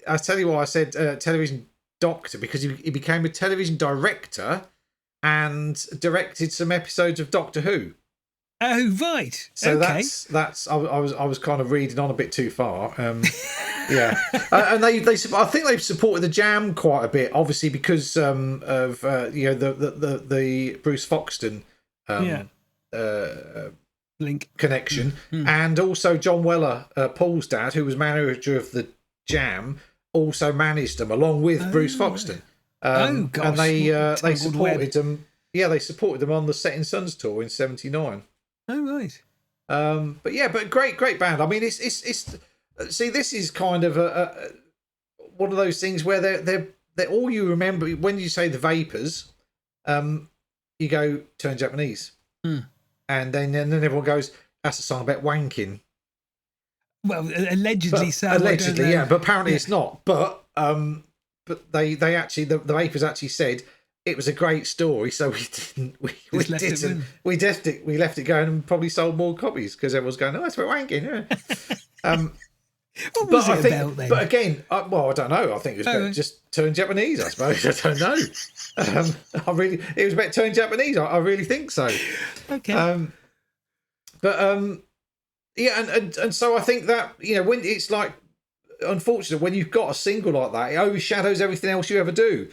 I'll tell you why I said television doctor, because he became a television director and directed some episodes of Doctor Who. Oh, right. So okay. that's I was kind of reading on a bit too far. Yeah, and they I think they've supported the Jam quite a bit, obviously because of the Bruce Foxton link connection, and also John Weller, Paul's dad, who was manager of the Jam, also managed them along with Bruce Foxton. Gosh, and they supported web. them. Yeah, they supported them on the Setting Suns tour in '79. Oh, right. But great band. I mean, it's see, this is kind of a one of those things where they're all you remember when you say the Vapors. You go Turn Japanese, and then everyone goes, that's a song about wanking. Well, allegedly so. Allegedly, yeah, but apparently it's not. But they actually the Vapors actually said it was a great story, so we left it going and probably sold more copies because everyone's going, oh, that's about wanking. Yeah. What was it about then? But again, I don't know. I think it was about just Turn Japanese, I suppose. I don't know. It was about Turn Japanese. I really think so. Okay. Yeah, and so I think that, when it's like, unfortunate when you've got a single like that, it overshadows everything else you ever do.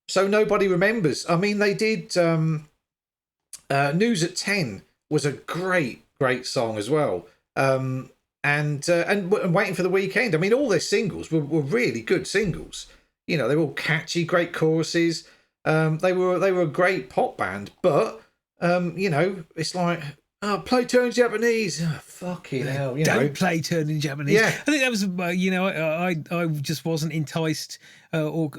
So nobody remembers. I mean, they did News at 10 was a great song as well. And Waiting for the Weekend. I mean, all their singles were really good singles. They were all catchy, great choruses. They were a great pop band, but it's like, play Turn Japanese. Oh, fucking hell, Don't play Turn in Japanese. Yeah. I think that was, I just wasn't enticed or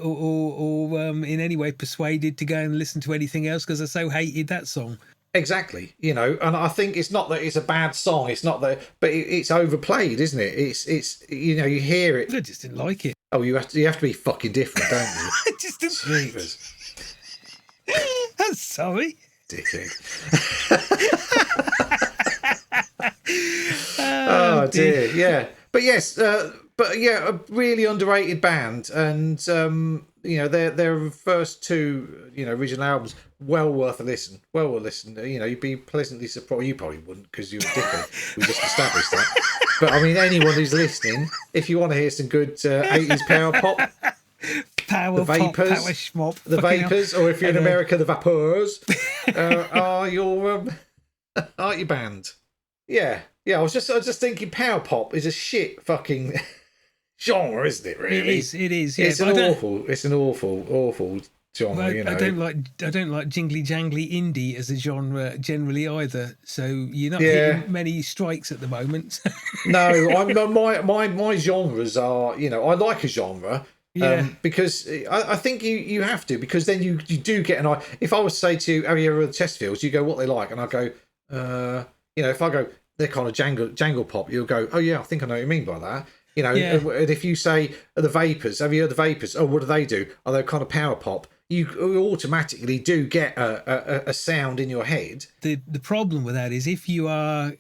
in any way persuaded to go and listen to anything else because I so hated that song. Exactly, and I think it's not that it's a bad song. It's not that, but it's overplayed, isn't it? It's you hear it. I just didn't like it. Oh, you have to be fucking different, don't you? I just didn't. Jeepers. I'm sorry. Dickhead. Oh dear, yeah. But yes, a really underrated band, and their first two original albums, well worth a listen. You'd be pleasantly surprised. You probably wouldn't because you're a dickhead. We just established that. But I mean, anyone who's listening, if you want to hear some good 80s power pop, the Vapors, power schmop, the Vapors, or if you're in America, the Vapors are your band. Yeah. I was just thinking, power pop is a shit fucking genre, isn't it? Really, it is. Yeah, it's an awful genre. Well, I don't like jingly jangly indie as a genre generally either. So you're not hitting many strikes at the moment. No, my genres are. I like a genre. Because I think you have to, because then you do get an eye. If I was to say to you, have you ever heard the Chesterfields? You go, what they like, and I go, if I go, they're kind of jangle pop, you'll go, oh yeah, I think I know what you mean by that. And if you say the Vapors, have you heard the Vapors? Oh, what do they do? Are they kind of power pop? You automatically do get a sound in your head. The problem with that is if you are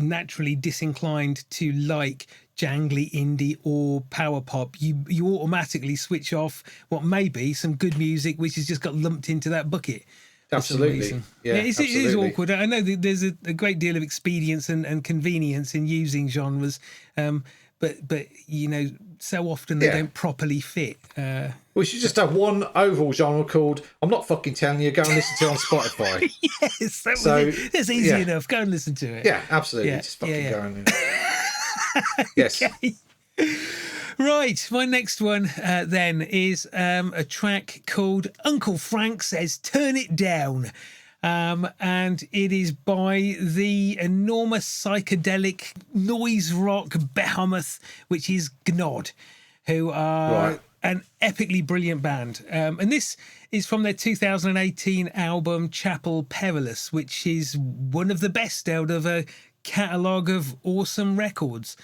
naturally disinclined to like jangly indie or power pop, you automatically switch off what may be some good music which has just got lumped into that bucket. Absolutely. It is awkward. I know that there's a great deal of expedience and convenience in using genres, but so often they don't properly fit. We should just have one overall genre called, I'm not fucking telling you, go and listen to it on Spotify. Yes, that's easy enough. Go and listen to it. Yeah, absolutely. Just fucking go and... Yes. Okay. Right, my next one then is a track called Uncle Frank Says Turn It Down. And it is by the enormous psychedelic noise rock behemoth, which is Gnod, who are an epically brilliant band. And this is from their 2018 album Chapel Perilous, which is one of the best out of a catalogue of awesome records.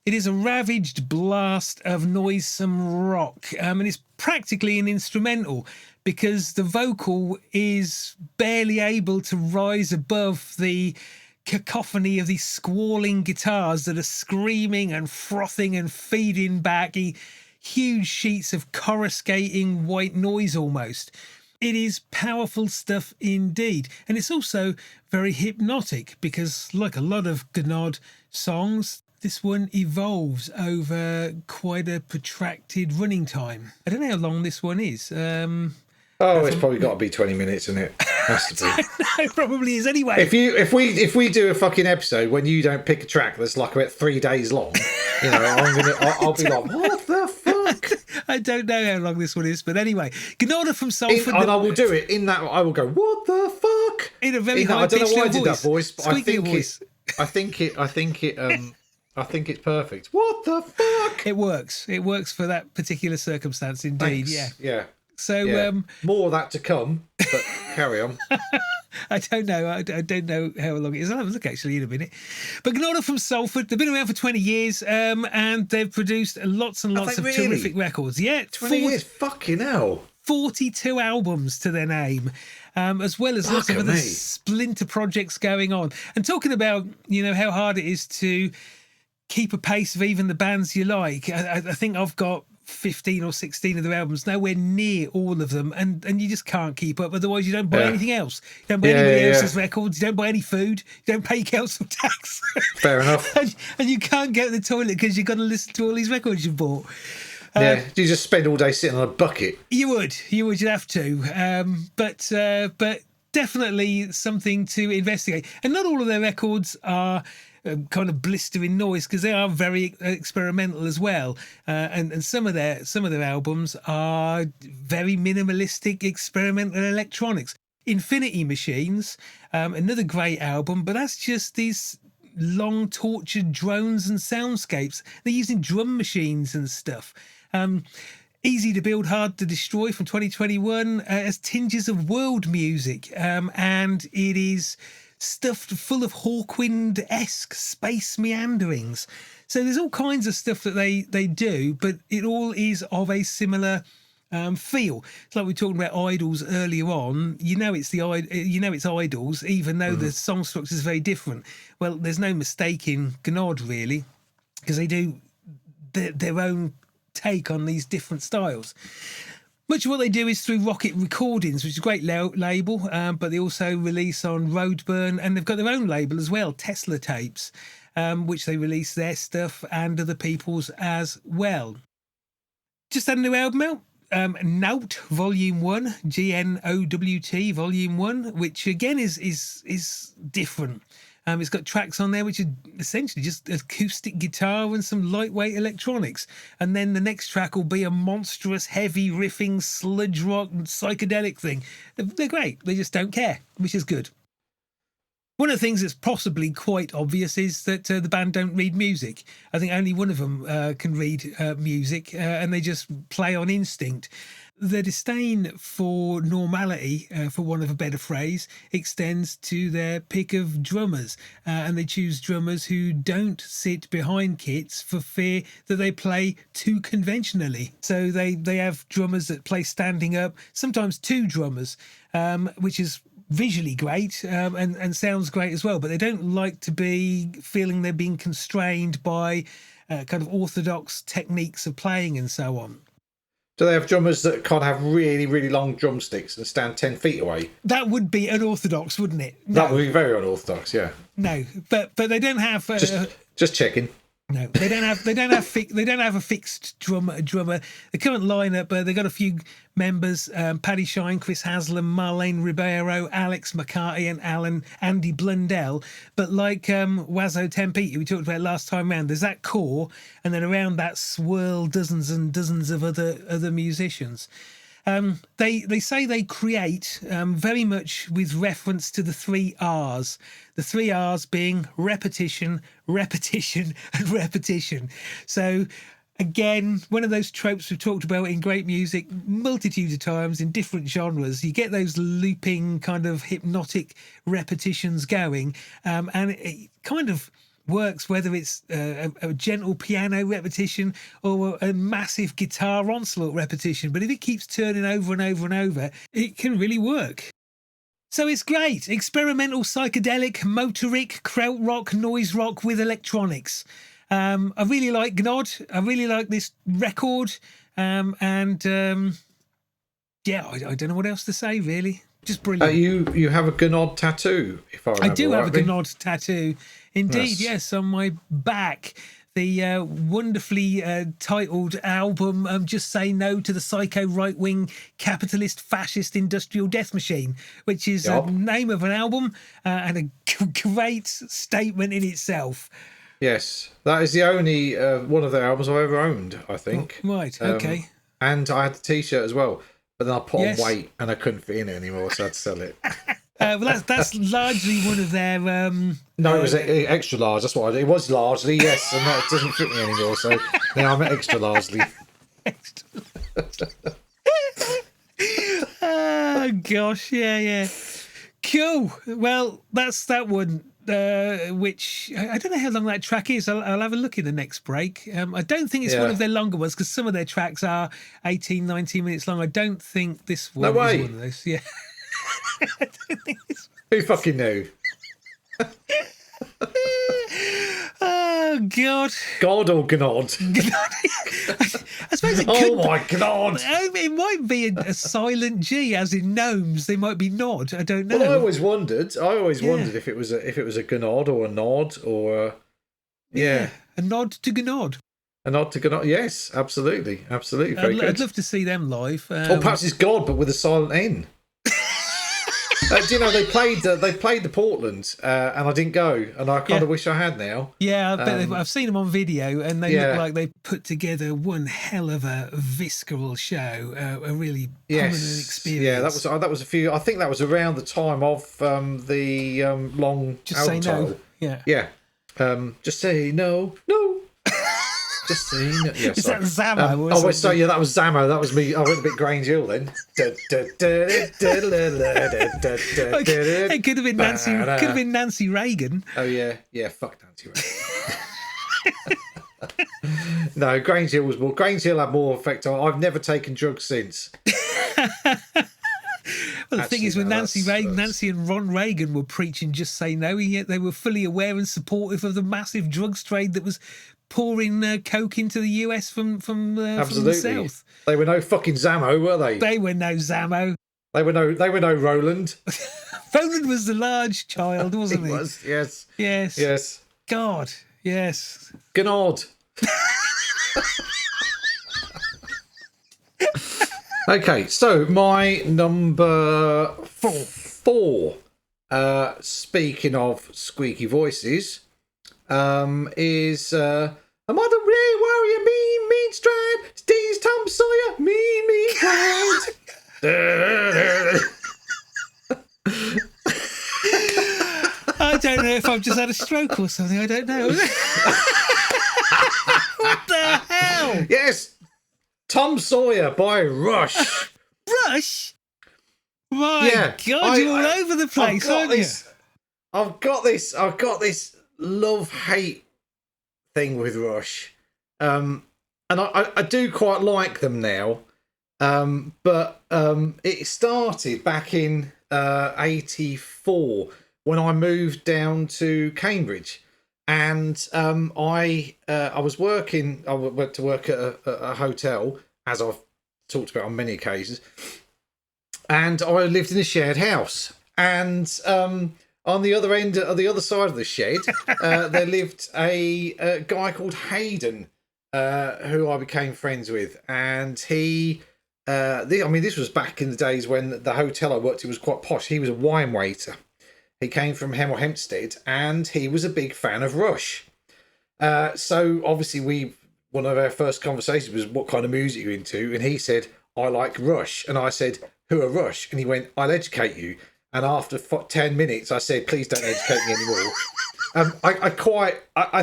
It is a ravaged blast of noisome rock, and it's practically an instrumental because the vocal is barely able to rise above the cacophony of these squalling guitars that are screaming and frothing and feeding back huge sheets of coruscating white noise almost. It is powerful stuff indeed. And it's also very hypnotic because, like a lot of Gnod songs, this one evolves over quite a protracted running time. I don't know how long this one is. It's probably got to be 20 minutes, isn't it? Has to be. No, it probably is anyway. If we do a fucking episode when you don't pick a track that's like about 3 days long, you know, I'll be like, what the fuck? I don't know how long this one is, but anyway, Gnod from Salford. And I will do it in that. I will go, what the fuck? In a very high pitched voice. I don't know why I did that voice, but I think it's perfect. What the fuck? It works. It works for that particular circumstance, indeed. Thanks. Yeah. So yeah. More of that to come, but carry on. I don't know. I don't know how long it is. I'll have a look actually in a minute. But Gnod from Salford. They've been around for 20 years, and they've produced lots and lots of terrific records. Yeah, 20 years. Fucking hell. 42 albums to their name. As well as lots of other splinter projects going on. And talking about, you know, how hard it is to keep a pace of even the bands you like. I think I've got 15 or 16 of their albums, nowhere near all of them, and you just can't keep up. Otherwise, you don't buy anything else. You don't buy anybody else's records. You don't buy any food. You don't pay council tax. Fair enough. and you can't go to the toilet because you've got to listen to all these records you bought. Do you just spend all day sitting on a bucket? You would. You'd have to. But definitely something to investigate. And not all of their records are kind of blistering noise because they are very experimental as well. And some of their albums are very minimalistic experimental electronics. Infinity Machines, another great album, but that's just these long tortured drones and soundscapes. They're using drum machines and stuff. Easy to Build, Hard to Destroy from 2021 has tinges of world music, and it is stuffed full of Hawkwind-esque space meanderings. So there's all kinds of stuff that they do, but it all is of a similar feel. It's like we were talking about Idols earlier on. It's Idols, even though the song structure is very different. Well, there's no mistaking Gnod really, because they do their own take on these different styles. Much of what they do is through Rocket Recordings, which is a great label, but they also release on Roadburn, and they've got their own label as well, Tesla Tapes, which they release their stuff and other people's as well. Just had a new album out, Nout Volume 1, GNOWT Volume 1, which again is different. It's got tracks on there which are essentially just acoustic guitar and some lightweight electronics. And then the next track will be a monstrous, heavy riffing, sludge rock, psychedelic thing. They're great. They just don't care, which is good. One of the things that's possibly quite obvious is that the band don't read music. I think only one of them can read music, and they just play on instinct. Their disdain for normality, for want of a better phrase, extends to their pick of drummers. And they choose drummers who don't sit behind kits for fear that they play too conventionally. So they have drummers that play standing up, sometimes two drummers, which is visually great and sounds great as well. But they don't like to be feeling they're being constrained by kind of orthodox techniques of playing and so on. Do they have drummers that can't have really, really long drumsticks and stand 10 feet away? That would be unorthodox, wouldn't it? No. That would be very unorthodox, yeah. No, but they don't have... Just checking. No, they don't have. They don't have. They don't have a fixed drummer. The current lineup. They've got a few members: Paddy Shine, Chris Haslam, Marlene Ribeiro, Alex McCarthy, and Andy Blundell. But like Wazzo Tempete, we talked about last time round, there's that core, and then around that swirl dozens and dozens of other musicians. They say they create very much with reference to the 3 R's. The 3 R's being repetition, repetition, and repetition. So again, one of those tropes we've talked about in great music multitudes of times in different genres. You get those looping kind of hypnotic repetitions going, and it kind of works whether it's a gentle piano repetition or a massive guitar onslaught repetition. But if it keeps turning over and over and over, it can really work. So it's great. Experimental, psychedelic, motoric, krautrock, noise rock with electronics. I really like Gnod. I really like this record. Yeah, I don't know what else to say, really. Just brilliant. You have a Gnod tattoo, if I remember. I do have rightly. a Gnod tattoo. Indeed, yes, on my back. The wonderfully titled album, Just Say No to the Psycho Right-Wing Capitalist Fascist Industrial Death Machine, which is the name of an album and a great statement in itself. Yes, that is the only one of the albums I've ever owned, I think. Right, okay. And I had the T-shirt as well, but then I put on weight and I couldn't fit in it anymore, so I had to sell it. Well, that's largely one of their... No, it was extra large. That's what I did. It was largely, yes, and that doesn't fit me anymore. So now I'm extra largely. Extra oh gosh, yeah. Cool. Well, that's that one. Which I don't know how long that track is. I'll have a look in the next break. I don't think it's one of their longer ones because some of their tracks are 18, 19 minutes long. I don't think this one is one of those. Yeah. I don't think this Who fucking knew? Oh God! God or Gnod? I suppose it could. Oh my God! It might be a silent G, as in gnomes. They might be nod. I don't know. Well, I always wondered if it was a Gnod or a nod or a nod to Gnod. A nod to Gnod. Yes, absolutely. Very good. I'd love to see them live. Or perhaps it's God, but with a silent N. Do you know they played the Portland and I didn't go, and I kind of wish I had now. Yeah, I've seen them on video, and they look like they put together one hell of a visceral show, a really prominent experience. Yeah, that was a few. I think that was around the time of the long Just Say No. Yeah. Just say no. Just say no. Yeah, is that Zammo? That was Zammo. That was me. I went a bit Grange Hill then. It could have been Nancy. Could have been Nancy Reagan. Oh yeah. Fuck Nancy Reagan. No, Grange Hill was more. Grange Hill had more effect. I've never taken drugs since. Well, the thing is, with Nancy and Ron Reagan were preaching "Just Say No," and yet they were fully aware and supportive of the massive drugs trade that was pouring coke into the US from the south. They were no fucking Zammo, were they? They were no Zammo. They were no Roland. Roland was the large child, wasn't he? He was, yes. Yes. God, yes. Gnod. Okay, so my number four, speaking of squeaky voices, is Am I the Ray Warrior, mean stride? Steve's Tom Sawyer, mean pride. I don't know if I've just had a stroke or something. I don't know. What the hell? Yes, Tom Sawyer by Rush. Rush? My God, you're all over the place, aren't you? I've got this love-hate thing with Rush. And I do quite like them now. But it started back in 84 when I moved down to Cambridge. And I was working. I went to work at a hotel, as I've talked about on many occasions. And I lived in a shared house. And on the other end, on the other side of the shed, there lived a guy called Hayden, who I became friends with, and he. I mean, this was back in the days when the hotel I worked in was quite posh. He was a wine waiter. He came from Hemel Hempstead, and he was a big fan of Rush. So obviously, one of our first conversations was, "What kind of music are you into?" And he said, "I like Rush." And I said, "Who are Rush?" And he went, "I'll educate you." And after 10 minutes, I said, "Please don't educate me anymore." I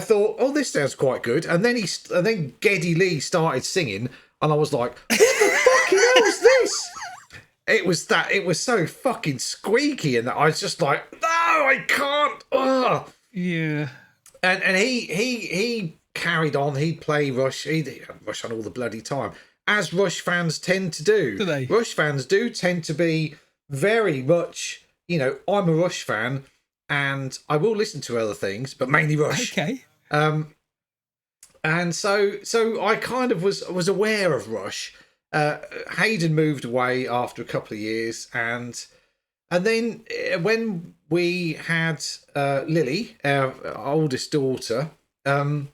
thought, "Oh, this sounds quite good." And then Geddy Lee started singing, and I was like, "What the fucking hell is this?" It was so fucking squeaky, and I was just like, "No, I can't." Ugh. Yeah. And he carried on. He'd play Rush. He'd Rush on all the bloody time, as Rush fans tend to do. Do they? Rush fans do tend to be very much, I'm a Rush fan, and I will listen to other things, but mainly Rush. Okay. And so I kind of was aware of Rush. Hayden moved away after a couple of years, and then when we had Lily, our oldest daughter, I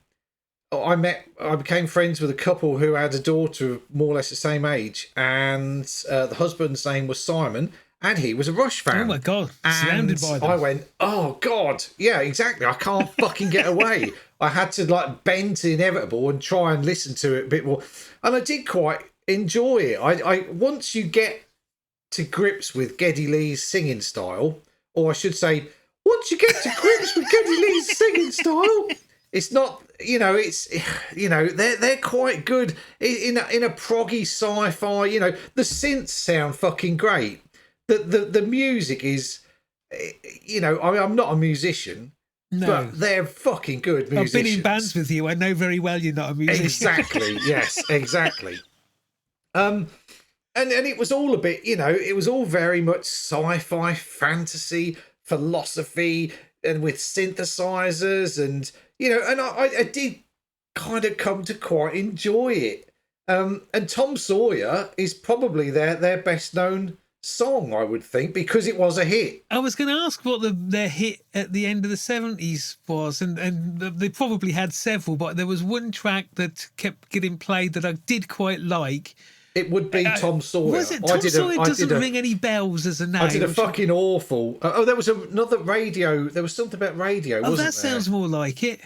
became friends with a couple who had a daughter of more or less the same age, and the husband's name was Simon, and he was a Rush fan. Oh my God, surrounded by them. I went, "Oh God, yeah, exactly. I can't fucking get away." I had to bend to the inevitable and try and listen to it a bit more, and I did quite enjoy it. I once you get to grips with Geddy Lee's singing style, or I should say, once you get to grips with Geddy Lee's singing style, it's not, they're quite good in a proggy sci-fi. The synths sound fucking great. The music is, I'm not a musician, no, but they're fucking good musicians. I've been in bands with you. I know very well you're not a musician. Exactly. Yes, exactly. And it was all a bit, it was all very much sci-fi, fantasy, philosophy, and with synthesizers, and and I did kind of come to quite enjoy it. And Tom Sawyer is probably their best known song, I would think, because it was a hit. I was going to ask what their hit at the end of the 70s was, and they probably had several, but there was one track that kept getting played that I did quite like. It would be Tom Sawyer. Was it? Tom Sawyer doesn't ring any bells as a name. I did a fucking awful... there was another radio... There was something about radio, wasn't there? That sounds more like it.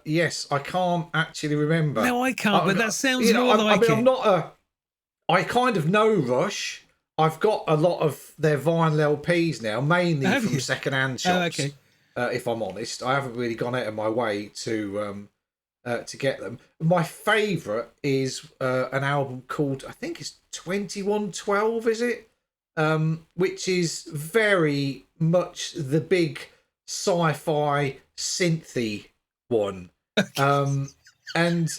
Yes, I can't actually remember. No, I can't, but that sounds more like it. I'm not a... I kind of know Rush. I've got a lot of their vinyl LPs now, mainly from second-hand shops. Oh, okay. If I'm honest, I haven't really gone out of my way to get them. My favourite is an album called, I think it's 2112, is it? Which is very much the big sci-fi synthy one. And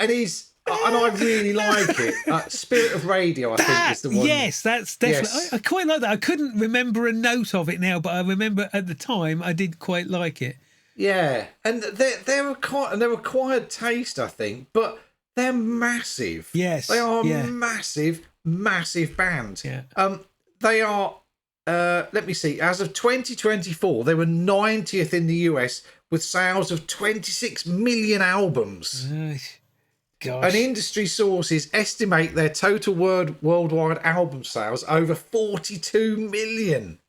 he's... And I really like it. Spirit of Radio, I think, is the one. Yes, that's definitely... Yes. I quite like that. I couldn't remember a note of it now, but I remember at the time I did quite like it. Yeah, and they're acquired taste, I think, but they're massive. Yes, they are massive band. Yeah. They are. Let me see. As of 2024, they were 90th in the US with sales of 26 million albums. Gosh. And industry sources estimate their total worldwide album sales over 42 million.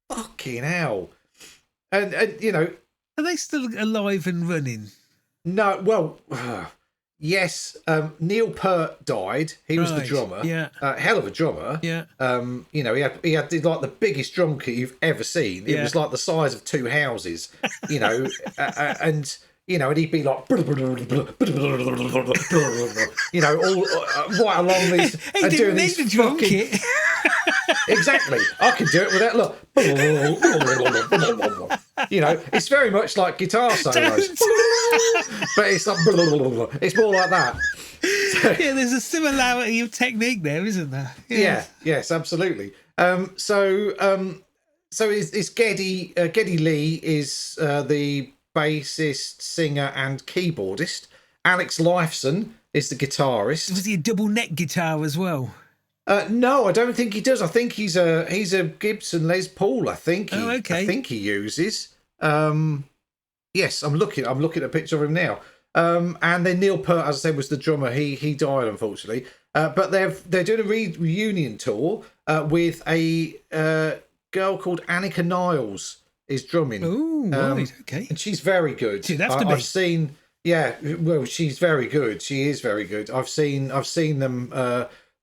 Fucking hell. And are they still alive and running? No, well, yes. Neil Peart died. He was the drummer. Yeah, hell of a drummer. Yeah. He had like the biggest drum kit you've ever seen. It was like the size of two houses. And and he'd be like, all right along these. He and didn't doing need these the drum fucking... kit. Exactly. I could do it without it's very much like guitar solos. But it's like it's more like that. Yeah, there's a similarity of technique there, isn't there? Yeah, yes, absolutely. So is Geddy Lee is the bassist, singer and keyboardist. Alex Lifeson is the guitarist. Was he a double neck guitar as well? No, I don't think he does. I think he's a Gibson Les Paul. I think Oh, okay. I think he uses. Yes, I'm looking at a picture of him now. And then Neil Peart, as I said, was the drummer. He died, unfortunately. But they're doing a reunion tour with a girl called Annika Niles is drumming. Oh, right, okay. And she's very good. She'd have to be. I've seen. Yeah, well, she's very good. She is very good. I've seen them.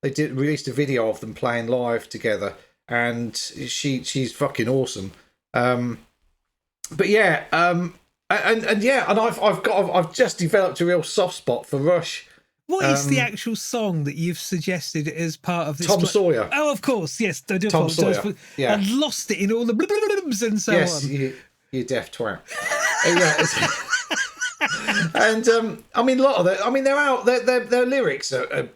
They released a video of them playing live together, and she's fucking awesome. But yeah, and yeah, and I've just developed a real soft spot for Rush. What is the actual song that you've suggested as part of this? Tom Sawyer. Oh, of course, yes. I do Tom apologise. Sawyer. Yeah. I've lost it in all the blibs and so Yes, on. you deaf twat. Yeah. And I mean, a lot of it. I mean, their lyrics are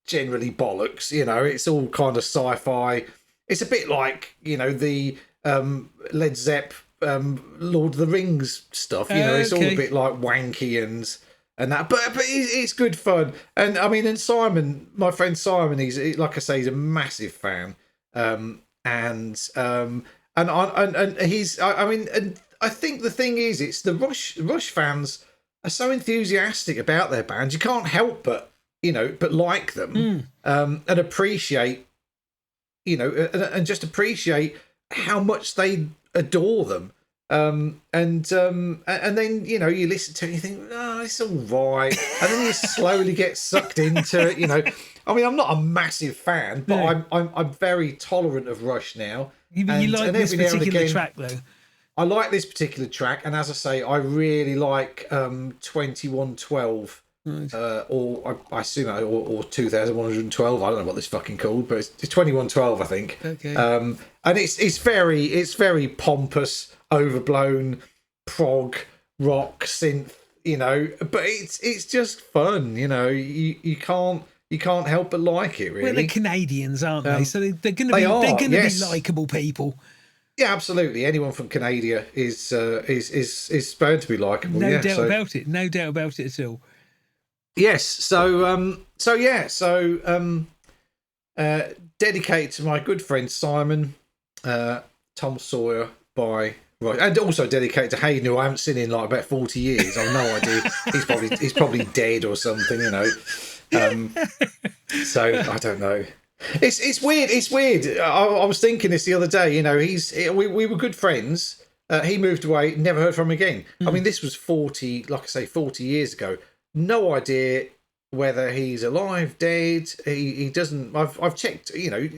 generally bollocks. You know, it's all kind of sci-fi. It's a bit like, you know, the Led Zepp, Lord of the Rings stuff. You know, it's all a bit like wanky and that, but it's good fun. And I mean, and Simon, my friend Simon, he's like I say, he's a massive fan. And he's, I mean, and I think the thing is, it's the Rush fans are so enthusiastic about their band, you can't help but, you know, but like them, and appreciate, you know, and just appreciate how much they adore them. And then, you know, you listen to it and you think, oh, it's all right. And then you slowly get sucked into it, you know. I mean, I'm not a massive fan, but I'm very tolerant of Rush now. You like this particular track, though? I like this particular track, and as I say, I really like 2112, or I assume, or 2112. I don't know what this fucking called, but it's 2112, I think. Okay. And it's very pompous, overblown prog rock synth, you know, but it's just fun, you know. You can't help but like it, really. Well, they're Canadians, aren't they? So they're going to be be likable people. Yeah, absolutely. Anyone from Canada is bound to be likable. No doubt about it. No doubt about it at all. Yes. So dedicated to my good friend Simon, Tom Sawyer by Rush, and also dedicated to Hayden, who I haven't seen in like about 40 years. I've no idea. He's probably dead or something, you know. So I don't know. It's weird. It's weird. I was thinking this the other day. You know, we were good friends. He moved away. Never heard from him again. I mean, this was 40 years ago. No idea whether he's alive, dead. He doesn't. I've checked. You know,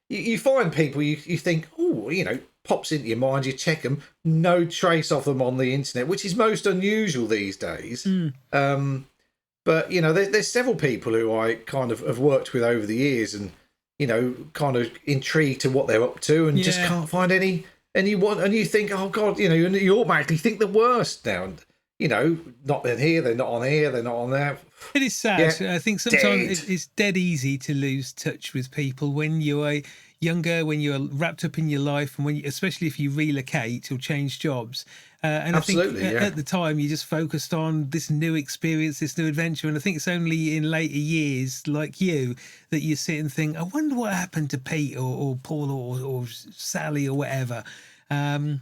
you find people you think, oh, you know, pops into your mind. You check them. No trace of them on the internet, which is most unusual these days. But you know, there's several people who I kind of have worked with over the years, and you know, kind of intrigued to what they're up to, and just can't find anyone. And you think, oh God, you know, you automatically think the worst now. You know, not in here, they're not on here, they're not on there. It is sad. Yeah, I think sometimes it's dead easy to lose touch with people when you're younger, when you're wrapped up in your life, and especially if you relocate or change jobs. And Absolutely, I think at the time you just focused on this new experience, this new adventure. And I think it's only in later years, like you, that you sit and think, I wonder what happened to Pete or Paul or Sally or whatever. And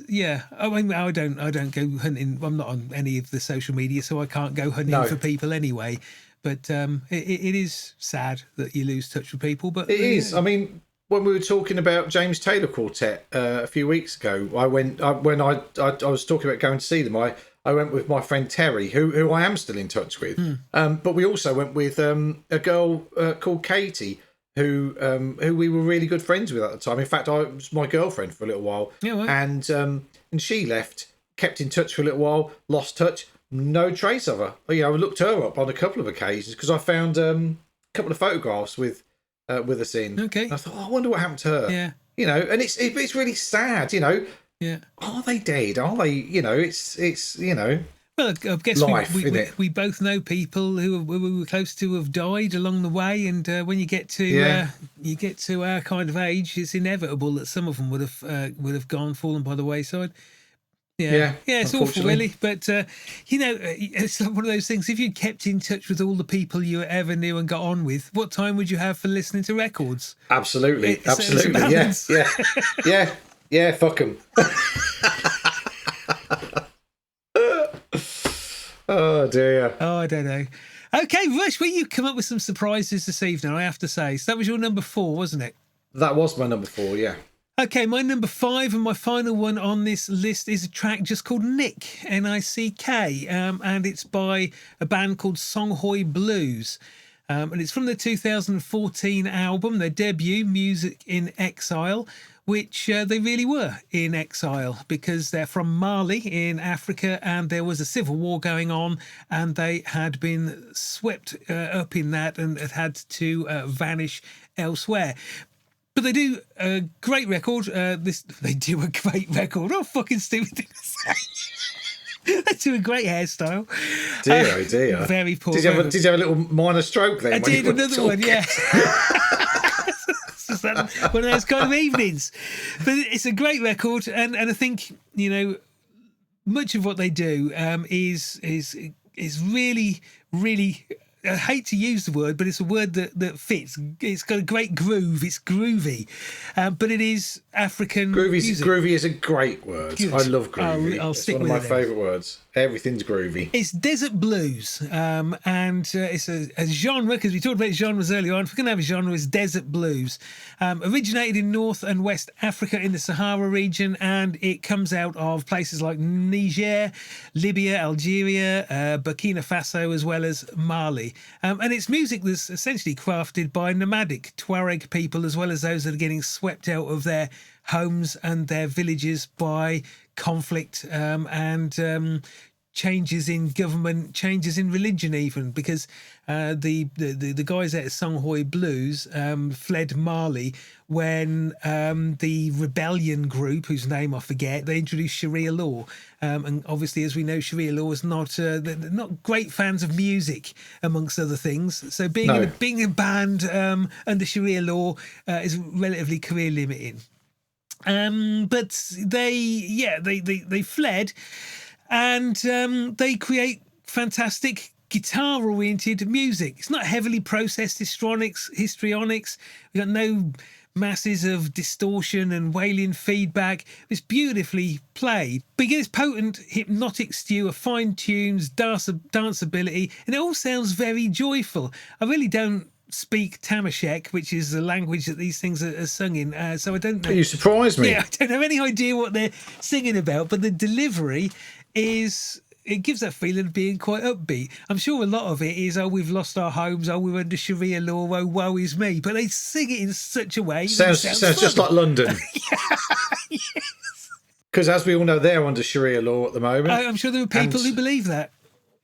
yeah, I mean, I don't go hunting. I'm not on any of the social media, so I can't go hunting for people anyway. But it is sad that you lose touch with people. But it is. I mean, when we were talking about James Taylor Quartet a few weeks ago, when I was talking about going to see them, I went with my friend Terry, who I am still in touch with. But we also went with a girl called Katie, who we were really good friends with at the time. In fact, I was my girlfriend for a little while. Yeah, right. And she left, kept in touch for a little while, lost touch, no trace of her. You know, I looked her up on a couple of occasions because I found a couple of photographs with us in. Okay. And I thought, I wonder what happened to her. Yeah. You know, and it's really sad. You know. Yeah. Are they dead? Are they? You know, it's you know. Well, I guess life, we both know people who we were close to have died along the way, and when you get to our kind of age, it's inevitable that some of them would have fallen by the wayside. Yeah, it's awful, unfortunately. really. But, it's like one of those things. If you kept in touch with all the people you ever knew and got on with, what time would you have for listening to records? Absolutely. It's a Absolutely. Yeah. balance. Yeah. Yeah. Yeah. Fuck them. Oh, dear. Oh, I don't know. Okay, Rush, well, you come up with some surprises this evening, I have to say. So that was your number 4, wasn't it? That was my number 4, yeah. Okay, my number 5 and my final one on this list is a track just called Nick, Nick, and it's by a band called Songhoi Blues. And it's from the 2014 album, their debut, Music in Exile, which they really were in exile because they're from Mali in Africa and there was a civil war going on and they had been swept up in that and had to vanish elsewhere. But they do a great record. They do a great record. Oh, fucking stupid thing to say. They do a great hairstyle. Dear, oh dear. Very poor. Did you have a little minor stroke then? I did another one, yeah. It's one of those kind of evenings. But it's a great record, and I think, much of what they do is really, really. I hate to use the word, but it's a word that fits. It's got a great groove. It's groovy, but it is African music. Groovy is a great word. Good. I love groovy. I'll it's stick one of with my it favourite words. Everything's groovy. It's desert blues, and it's a genre, because we talked about genres earlier on. If we're going to have a genre, it's desert blues. Originated in North and West Africa in the Sahara region, and it comes out of places like Niger, Libya, Algeria, Burkina Faso, as well as Mali. And it's music that's essentially crafted by nomadic Tuareg people, as well as those that are getting swept out of their homes and their villages by conflict and changes in government, changes in religion, even because the guys at Songhoi Blues fled Mali when the rebellion group, whose name I forget, they introduced Sharia law, and obviously, as we know, Sharia law is not they're not great fans of music, amongst other things. So being a band under Sharia law is relatively career limiting. But they fled. And they create fantastic guitar-oriented music. It's not heavily processed histrionics. We've got no masses of distortion and wailing feedback. It's beautifully played. But you get this potent, hypnotic stew of fine tunes, danceability, and it all sounds very joyful. I really don't speak Tamashek, which is the language that these things are sung in, so I don't know. You surprised me. Yeah, I don't have any idea what they're singing about, but the delivery it gives that feeling of being quite upbeat. I'm sure a lot of it is, we've lost our homes, we're under Sharia law, woe is me. But they sing it in such a way. Sounds just like London. Because as we all know, they're under Sharia law at the moment. I'm sure there are people who believe that.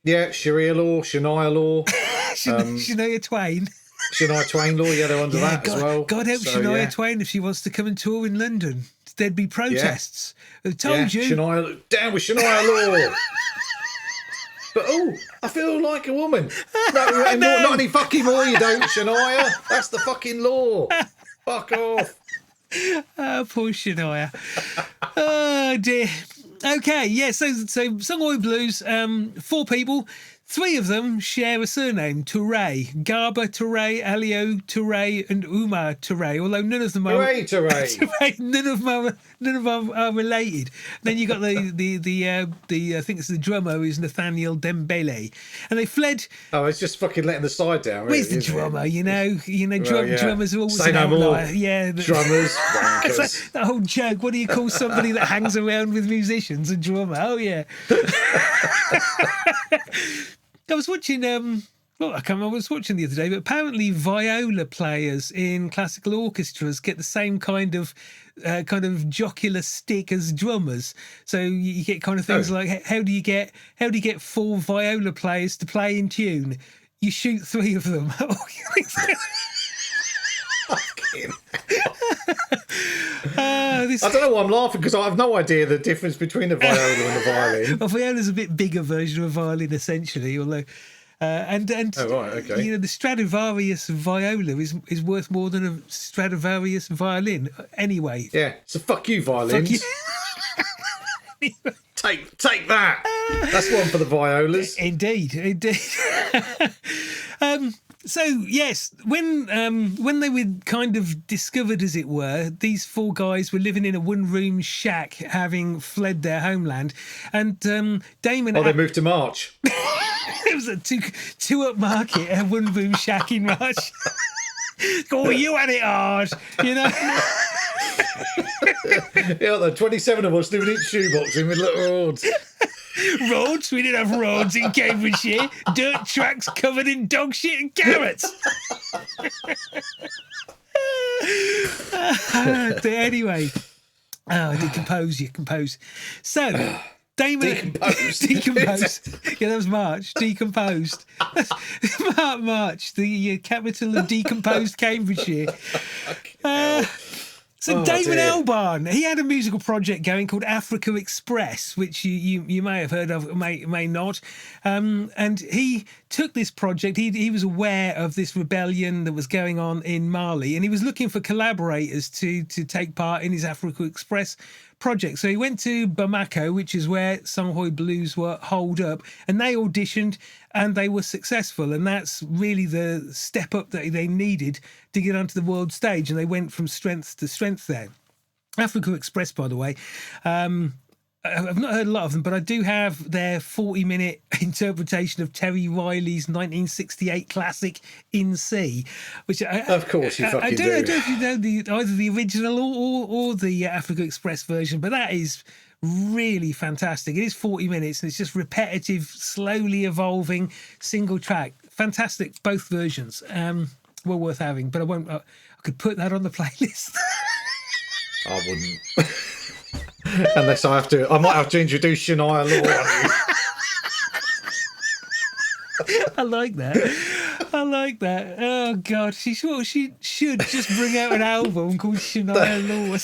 Yeah, Sharia law, Shania law. Shania Twain. Shania Twain law, they're under that as well. God help Shania Twain if she wants to come and tour in London. There'd be protests. I told you. Shania, down with Shania law. But I feel like a woman. No, not any fucking more you don't, Shania. That's the fucking law. Fuck off. Oh, poor Shania. Oh dear. Okay, yeah. So Songhoi Blues. 4 people. 3 of them share a surname, Touré. Garba Touré, Alio Touré, and Umar Touré. Although none of them are Touré. none of them are related. Then you got the I think it's the drummer, who's Nathaniel Dembele, and they fled. Oh, it's just fucking letting the side down. Really, where's the drummer? Well, drummers are always say an no outlier. more. Yeah, Drummers, wankers. That whole joke. What do you call somebody that hangs around with musicians? A drummer. Oh yeah. I was watching, I was watching the other day, but apparently viola players in classical orchestras get the same kind of jocular stick as drummers. So you get kind of things like, how do you get 4 viola players to play in tune? You shoot 3 of them. I don't know why I'm laughing, because I have no idea the difference between a viola and a violin. Well, viola's a bit bigger version of a violin, essentially, although the Stradivarius viola is worth more than a Stradivarius violin anyway. Yeah, so fuck you, violins. Fuck you. Take Take that. That's one for the violas. Indeed. So yes, when they were kind of discovered, as it were, these four guys were living in a one-room shack, having fled their homeland, and Damon. Oh, they moved to March. It was a two up market, a one-room shack in March. Oh, you had it hard, you know. Yeah, there 27 of us living in shoeboxing with little roads. Roads? We didn't have roads in Cambridgeshire. Dirt tracks covered in dog shit and carrots. Anyway. Oh, decompose. So, Damon... Decomposed. Yeah, that was March. Decomposed. March, the capital of decomposed Cambridgeshire. So Damon Albarn, he had a musical project going called Africa Express, which you may have heard of, may not. And he took this project. He was aware of this rebellion that was going on in Mali, and he was looking for collaborators to take part in his Africa Express project. So he went to Bamako, which is where Songhoy Blues were holed up, and they auditioned and they were successful. And that's really the step up that they needed to get onto the world stage. And they went from strength to strength there. Africa Express, by the way, I've not heard a lot of them, but I do have their 40-minute interpretation of Terry Riley's 1968 classic In C, which of course you fucking I don't know if you know either the original or the Africa Express version, but that is really fantastic. It is 40 minutes and it's just repetitive, slowly evolving single track. Fantastic, both versions. Well worth having, but I won't. I could put that on the playlist. I wouldn't. Unless I might have to introduce Shania Law on you. I like that. Oh God, she should just bring out an album called Shania Law.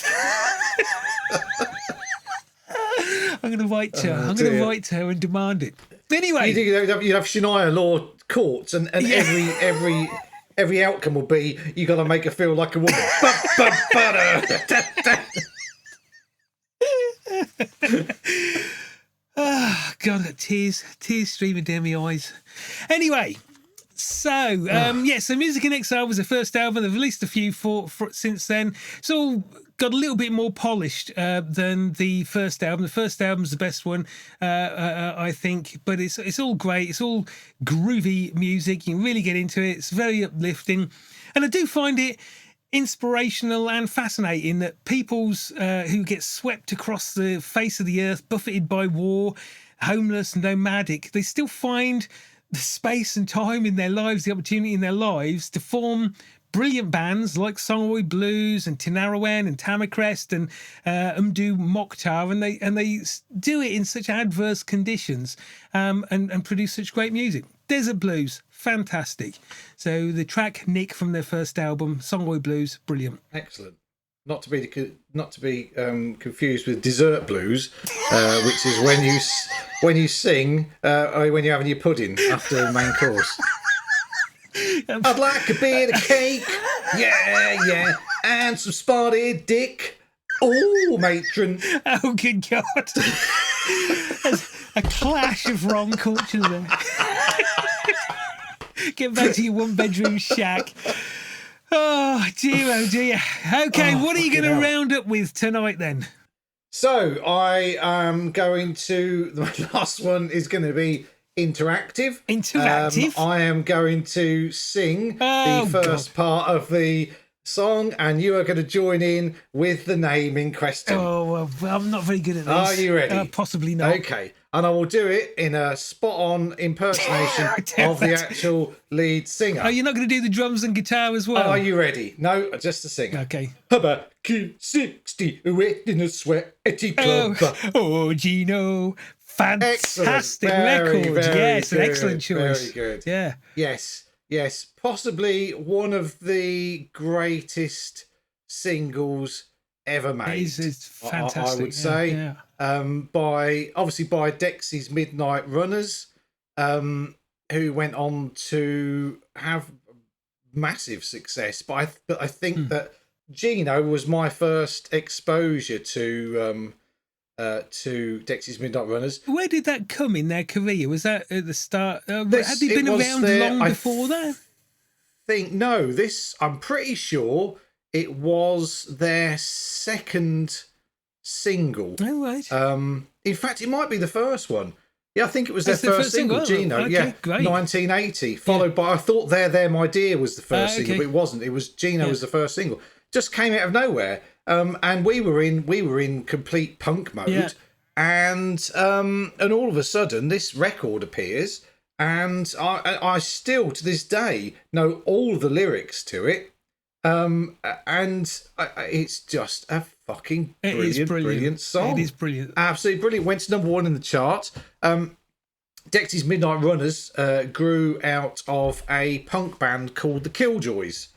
I'm going to write to her. I'm going to write to her and demand it. Anyway, you'd have Shania Law courts, and every outcome will be you got to make her feel like a woman. Oh God, I got tears streaming down my eyes. Anyway, so so Music in Exile was the first album. They've released a few for since then. It's all got a little bit more polished than the first album. The first album's the best one, I think, but it's all great. It's all groovy music. You can really get into it. It's very uplifting, and I do find it inspirational and fascinating that people's who get swept across the face of the earth, buffeted by war, homeless, nomadic, they still find the space and time in their lives, the opportunity in their lives to form brilliant bands like Songhoy Blues and Tinariwen and Tamacrest and Umdu Mokhtar, and they do it in such adverse conditions and produce such great music. Desert Blues, fantastic. So the track Nick from their first album, Songhoy Blues, brilliant. Excellent. Not to be confused with Dessert Blues, which is when you sing when you're having your pudding after the main course. I'd like a bit of cake, yeah, and some spotted dick. Oh, matron. Oh, good God. There's a clash of wrong cultures there. Get back to your one-bedroom shack. Oh dear. Okay, what are you going to round up with tonight then? So I am going to... The last one is going to be interactive. I am going to sing the first part of the song, and you are going to join in with the name in question. Oh, well, I'm not very good at this. Are you ready? Possibly not. Okay, and I will do it in a spot-on impersonation of the actual lead singer. Oh, you're not going to do the drums and guitar as well? Are you ready? No, just the singer. Okay. About 60, wet in a sweaty club. Oh, Gino. Fantastic record. Yes, an excellent choice. Very good. Yeah. Yes. Possibly one of the greatest singles ever made. It's fantastic. I would say. Yeah. By Dexy's Midnight Runners, who went on to have massive success. But I think that Gino was my first exposure to to Dexys Midnight Runners. Where did that come in their career? Was that at the start? Had This- they been it was around their- long I before that? I'm pretty sure it was their second single. Oh, right. In fact, it might be the first one. Yeah, I think it was their That's their first single, single. Gino. Okay, yeah, great. 1980. Followed by, I thought There, My Dear was the first single, okay. but it wasn't. It was Gino was the first single. Just came out of nowhere. And we were in complete punk mode. Yeah. And all of a sudden, this record appears, and I still to this day know all the lyrics to it. It's just a fucking brilliant song. It is brilliant. Absolutely brilliant. Went to number 1 in the chart. Dexys Midnight Runners grew out of a punk band called the Killjoys.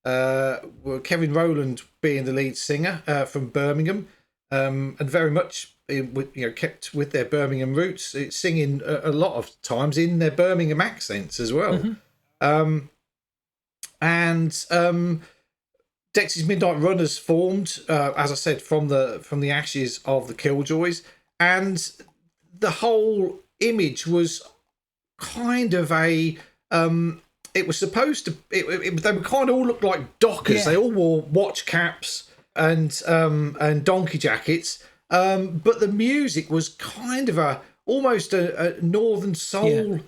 Kevin Rowland being the lead singer from Birmingham, and very much kept with their Birmingham roots, singing a lot of times in their Birmingham accents as well. Dexys Midnight Runners formed, as I said, from the ashes of the Killjoys, and the whole image was kind of a. It was supposed to. They were kind of all looked like dockers. Yeah. They all wore watch caps and donkey jackets. But the music was kind of almost a northern soul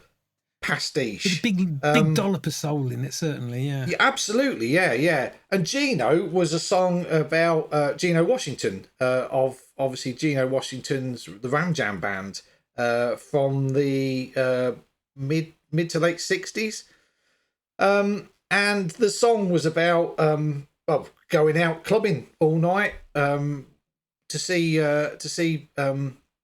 pastiche. Big dollop of soul in it, certainly. Yeah. Yeah, absolutely, yeah. And Gino was a song about Gino Washington, of obviously Gino Washington's the Ram Jam band, from the mid to late 60s. And the song was about going out clubbing all night to see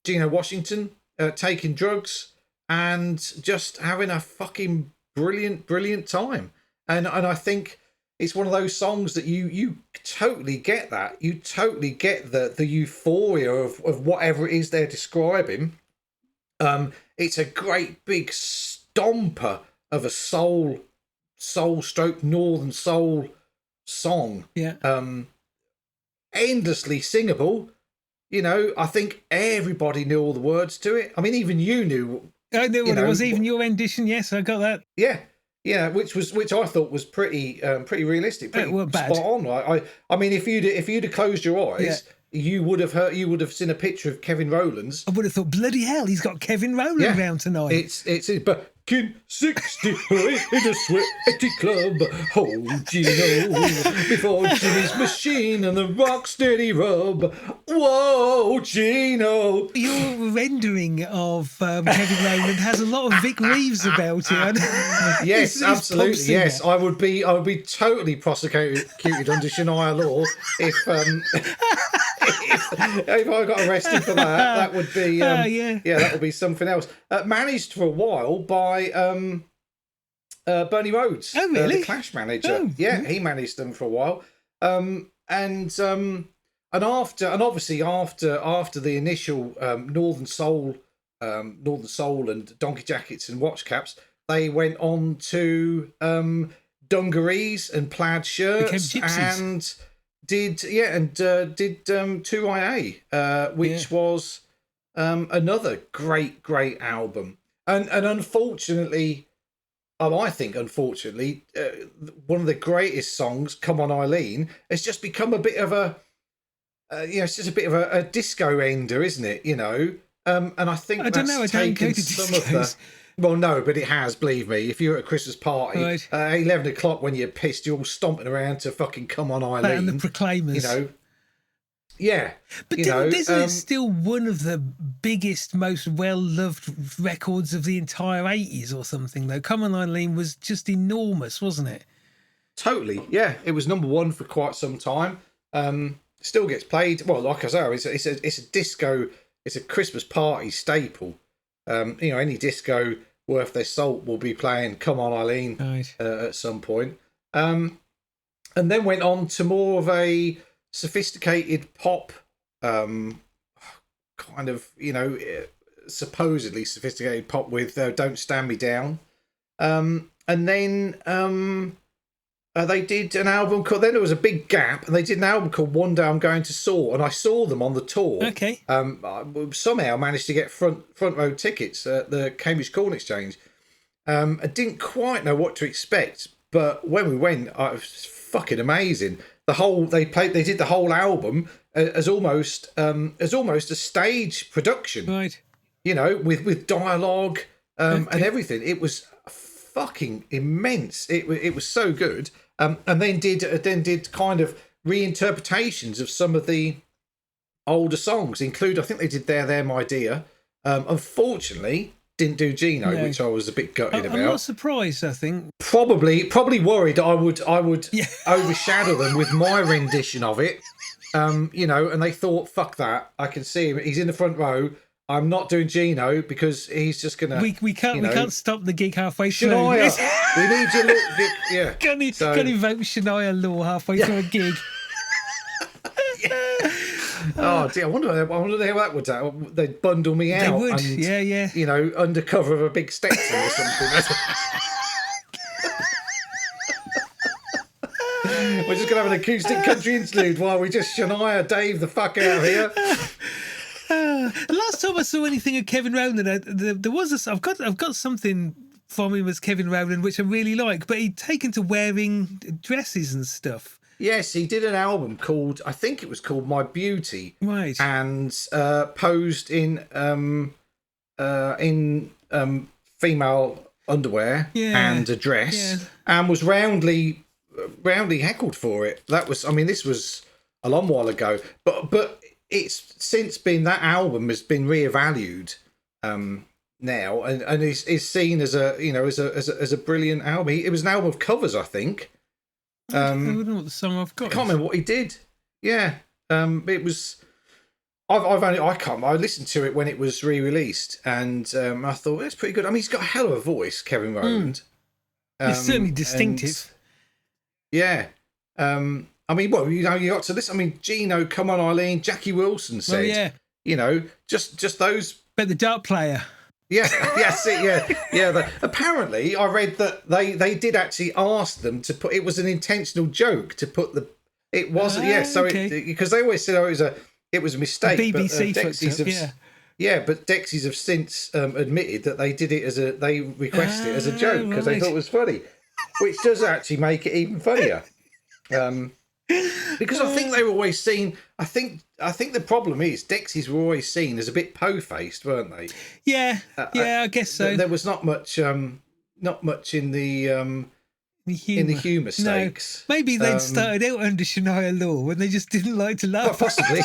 Gino Washington taking drugs and just having a fucking brilliant time. And I think it's one of those songs that you totally get that. You totally get the euphoria of whatever it is they're describing. It's a great big stomper of a soul stroke northern soul song. Yeah. Endlessly singable. I think everybody knew all the words to it. I mean, even you knew. I knew what it was. Even your rendition, yes, I got that. Yeah, which I thought was pretty realistic, pretty bad. spot on. I mean, if you'd have closed your eyes, you would have seen a picture of Kevin Rowland's. I would have thought, bloody hell, he's got Kevin Rowland around tonight. It's back in 65 in a sweaty club. Oh, Gino, before Jimmy's machine and the rock steady rub. Whoa, Gino. Your rendering of Kevin Rowland has a lot of Vic Reeves about it. Yes, absolutely. Yes, I would be totally prosecuted under Shania law if I got arrested for that. That would be that would be something else. Managed for a while by Bernie Rhodes, the Clash manager. He managed them for a while. And obviously after the initial Northern Soul and Donkey Jackets and Watch Caps, they went on to dungarees and plaid shirts and did 2IA, which was another great album. And unfortunately, I think unfortunately, one of the greatest songs, "Come On Eileen," has just become a bit of a, it's just a bit of a disco ender, isn't it? And I think I don't know. I don't go to some of the. discos. Well, no, but it has. Believe me, if you're at a Christmas party, Right. 11 o'clock when you're pissed, you're all stomping around to fucking "Come On Eileen." And the Proclaimers. Yeah. But isn't it still one of the biggest, most well-loved records of the entire 80s or something, though? Come On Eileen was just enormous, wasn't it? Totally, yeah. It was number 1 for quite some time. Still gets played. Well, like I say, it's a disco, it's a Christmas party staple. Any disco worth their salt will be playing "Come On Eileen" at some point. And then went on to more of a sophisticated pop, kind of, supposedly sophisticated pop with "Don't Stand Me Down," and then They did an album called. Then there was a big gap, and they did an album called "One Day I'm Going to Soar," and I saw them on the tour. Okay. I somehow managed to get front row tickets at the Cambridge Corn Exchange. I didn't quite know what to expect, but when we went, it was fucking amazing. They did the whole album as almost a stage production, Right. you know, with dialogue and everything. It was fucking immense. It was so good. And then did kind of reinterpretations of some of the older songs. I think they did "There My Dear." Unfortunately, didn't do Gino, which I was a bit gutted about. I'm not surprised. I think Probably worried I would overshadow them with my rendition of it. You know, and they thought, fuck that. I can see him. He's in the front row. I'm not doing Gino because he's just gonna. we can't stop the gig halfway through. Shania, we need you. Yeah. Can invoke Shania law halfway through a gig? Oh dear, I wonder how that would happen. They'd bundle me out. They would, and, yeah. You know, under cover of a big Stetson or something. We're just gonna have an acoustic country interlude while we just Shania Dave the fuck out of here. The last time I saw anything of Kevin Rowland, there was I've got something from him as Kevin Rowland which I really like, but he'd taken to wearing dresses and stuff. Yes, he did an album called, I think it was called My Beauty, Right, and posed in female underwear and a dress, and was roundly heckled for it. This was a long while ago, but it's since been, that album has been reevaluated now, and is seen as a brilliant album. It was an album of covers, I think. I don't know what the song I've got. I can't remember what he did. Yeah, it was. I listened to it when it was re-released, and I thought it's pretty good. I mean, he's got a hell of a voice, Kevin Rowland. It's certainly distinctive. Yeah. I mean, well, you know, you got to listen. I mean, Gino, Come On Eileen, Jackie Wilson said, you know, just those. But the dart player. Yeah, yes, yeah. Apparently, I read that they did actually ask them to put. It was an intentional joke to put the. It wasn't. So because they always said, it was a mistake. The BBC but Dexys have since admitted that they did it they requested it as a joke because they thought it was funny, which does actually make it even funnier. Because I think they were always seen. I think the problem is Dexys were always seen as a bit po-faced, weren't they? Yeah, I guess so. There was not much in the humour stakes. No. Maybe they'd started out under Shania law when they just didn't like to laugh. Possibly.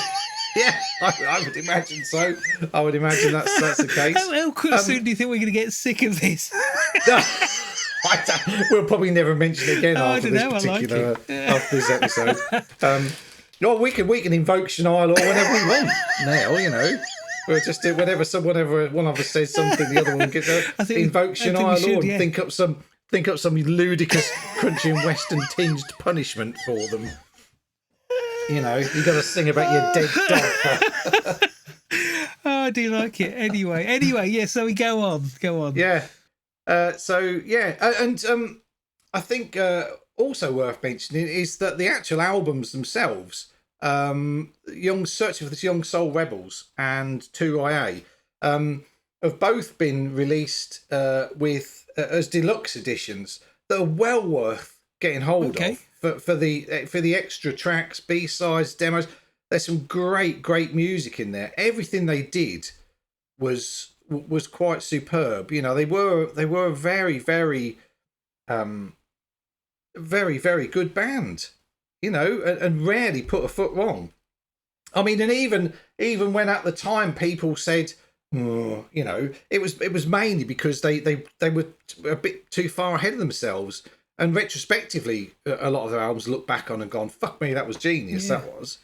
Yeah, I would imagine so. I would imagine that's the case. How soon do you think we're going to get sick of this? We'll probably never mention it again after this episode. We can invoke Shania law whenever we want now, you know. We'll just do whenever one of us says something, the other one gets invoke Shania law and think up some ludicrous country and western tinged punishment for them. You know, you got to sing about your dead dog. Oh, I do like it. Anyway, yeah. So we go on. Yeah. And I think also worth mentioning is that the actual albums themselves, Searching for the Young Soul Rebels and 2IA, have both been released with as deluxe editions that are well worth getting hold of for the extra tracks, B-sides, demos. There's some great music in there. Everything they did was quite superb. You know, they were a very very good band. You know, and rarely put a foot wrong. I mean, and even when at the time people said, you know, it was mainly because they were a bit too far ahead of themselves. And retrospectively, a lot of their albums look back on and gone, fuck me, that was genius. Yeah. That was.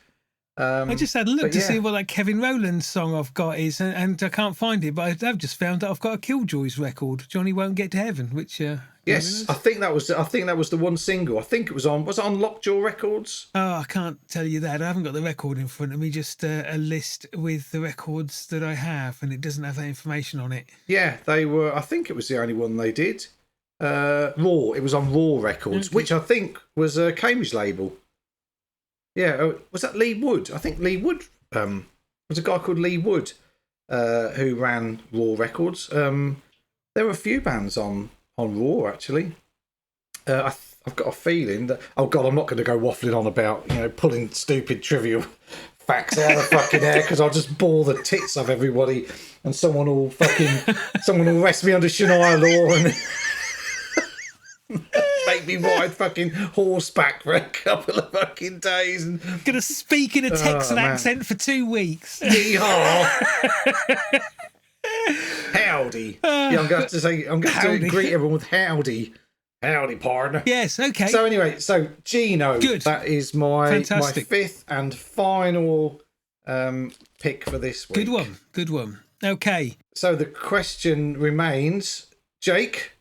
I just had a look to see what that Kevin Rowland song I've got is, and I can't find it. But I've just found that I've got a Killjoys record, "Johnny Won't Get to Heaven," which yes, I think that was the one single. I think it was on Lockjaw Records. Oh, I can't tell you that. I haven't got the record in front of me. Just a list with the records that I have, and it doesn't have that information on it. Yeah, they were. I think it was the only one they did. Raw. It was on Raw Records, Okay. which I think was a Cambridge label. Yeah, was that Lee Wood? I think Lee Wood was a guy called Lee Wood who ran Raw Records. There were a few bands on Raw actually. I've got a feeling that I'm not going to go waffling on about pulling stupid trivial facts out of the fucking air because I'll just bore the tits of everybody and someone will arrest me under Shania law and make me ride fucking horseback for a couple of fucking days and Gonna speak in a Texan accent for 2 weeks. yeehaw. Howdy. Yeah, I'm going to greet everyone with howdy. Howdy, partner. Yes, okay. So anyway, Gino. Good. That is my Fantastic. fifth and final pick for this week. Good one. Okay. So the question remains, Jake,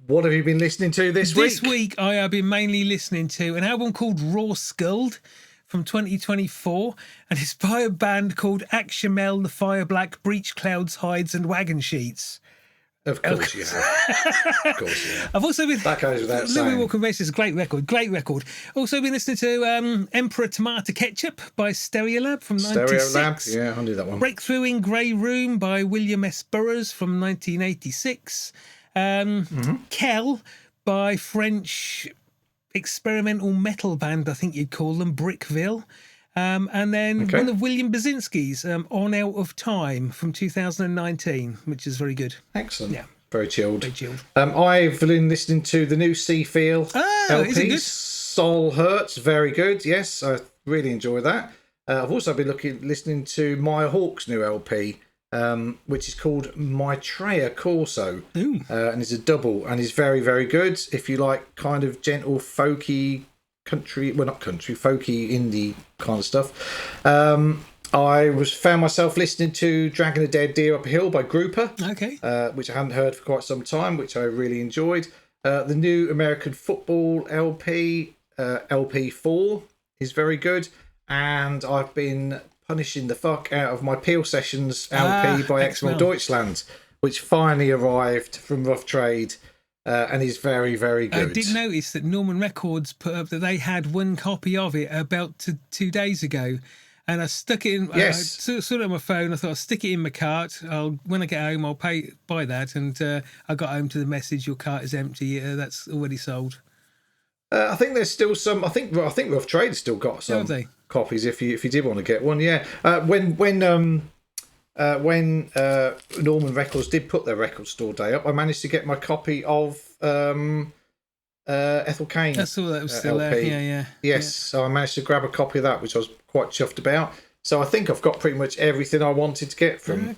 what have you been listening to this week? This week I have been mainly listening to an album called Raw Skulled from 2024, and it's by a band called Axamel, the Fire Black, Breech Clouds, Hides and Wagon Sheets. Of course you have. Of course you have. I've also been... That goes without saying. Louis Walker Bass is a great record. Also been listening to Emperor Tomato Ketchup by Stereolab from 96. Stereolab, yeah, I knew that one. Breakthrough in Grey Room by William S. Burroughs from 1986. Kel by French experimental metal band, I think you'd call them, Brickville. And then one of William Basinski's, On Out of Time from 2019, which is very good. Excellent. Yeah. Very chilled. Very chilled. I've been listening to the new Sea Feel LP. Is it good? Soul Hurts, very good. Yes, I really enjoy that. I've also been listening to Maya Hawke's new LP, which is called Maitreya Corso. And it's a double and is very, very good. If you like kind of gentle, folky, folky indie kind of stuff. I found myself listening to Dragging a Dead Deer Up a Hill by Grouper, which I hadn't heard for quite some time, which I really enjoyed. The new American Football LP, LP4, is very good. And I've been punishing the fuck out of my Peel Sessions LP by Exmo Deutschland, which finally arrived from Rough Trade. And is very, very good. I did notice that Norman Records put up that they had one copy of it about 2 days ago, and I stuck it in. Yes. I saw it on my phone. I thought I'll stick it in my cart. When I get home, I'll buy that. And I got home to the message: your cart is empty. That's already sold. I think there's still some. I think Rough Trade's still got some copies if you did want to get one. Yeah. When Norman Records did put their record store day up, I managed to get my copy of Ethel Cain. I saw that was still LP. there. Yeah. Yes, so I managed to grab a copy of that, which I was quite chuffed about. So I think I've got pretty much everything I wanted to get from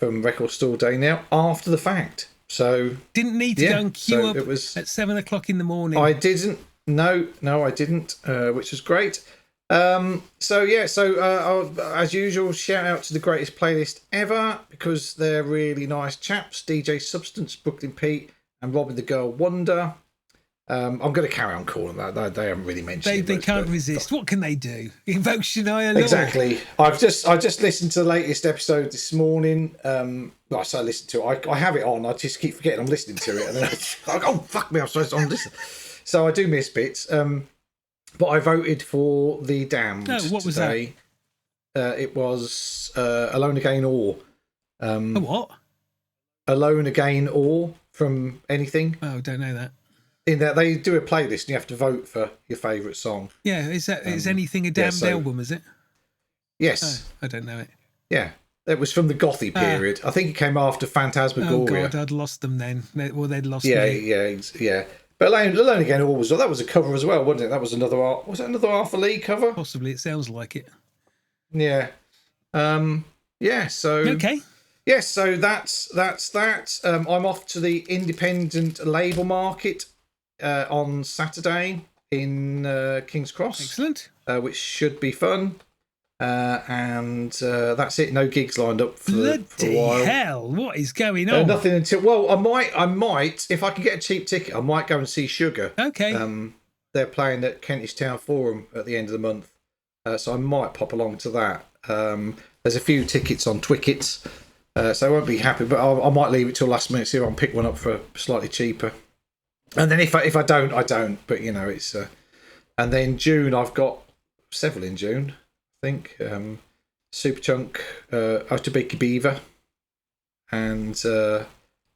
Record Store Day now after the fact. So didn't need to go and queue up it was, at 7 o'clock in the morning. I didn't. No, I didn't, which was great. As usual, shout out to the greatest playlist ever because they're really nice chaps. DJ Substance, Brooklyn Pete, and Robin the Girl Wonder. I'm going to carry on calling that. They haven't really mentioned it. They can't resist. What can they do? Invoke Shania Law. Exactly. I just listened to the latest episode this morning. I listened to it. I have it on. I just keep forgetting I'm listening to it, and then oh fuck me, I'm supposed to listen. So I do miss bits. But I voted for The Damned. Oh, what was today. It was Alone Again or. A what? Alone Again or from Anything. Oh, don't know that. In that they do a playlist and you have to vote for your favourite song. Yeah, is Anything a Damned album, is it? Yes. Oh, I don't know it. Yeah. It was from the Gothy period. I think it came after Phantasmagoria. Oh, God, I'd lost them then. Well, they'd lost me. Yeah. But Alone Again or that was a cover as well, wasn't it? That was another Arthur Lee cover? Possibly, it sounds like it. Yeah. So... Okay. Yes, so that's that. I'm off to the independent labour market on Saturday in King's Cross. Excellent. Which should be fun. And that's it. No gigs lined up for a while. Bloody hell! What is going on? Nothing until. Well, I might if I can get a cheap ticket. I might go and see Sugar. Okay. They're playing at Kentish Town Forum at the end of the month, so I might pop along to that. There's a few tickets on Twickets. So I won't be happy, but I might leave it till last minute, see if I can pick one up for slightly cheaper. And then if I don't, I don't. But you know, it's and then June I've got several in June. I think Super Chunk, Otabiki Beaver, and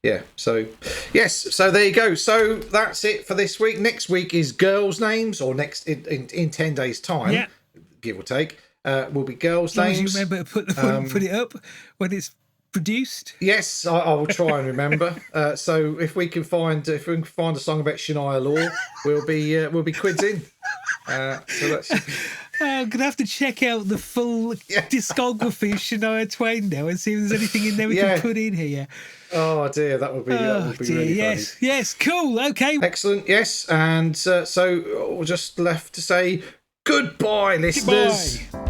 yeah. So yes, so there you go. So that's it for this week. Next week is girls' names, or next in 10 days' time, give or take, will be girls' names. You remember to put it up when it's produced. Yes, I will try and remember. So if we can find a song about Shania Law, we'll be quids in. So that's. I'm gonna have to check out the full discography of Shania Twain now and see if there's anything in there we can put in here. Oh dear, that would be really yes, funny. Yes, cool, okay, excellent, yes, and so we're just left to say goodbye, listeners. Goodbye.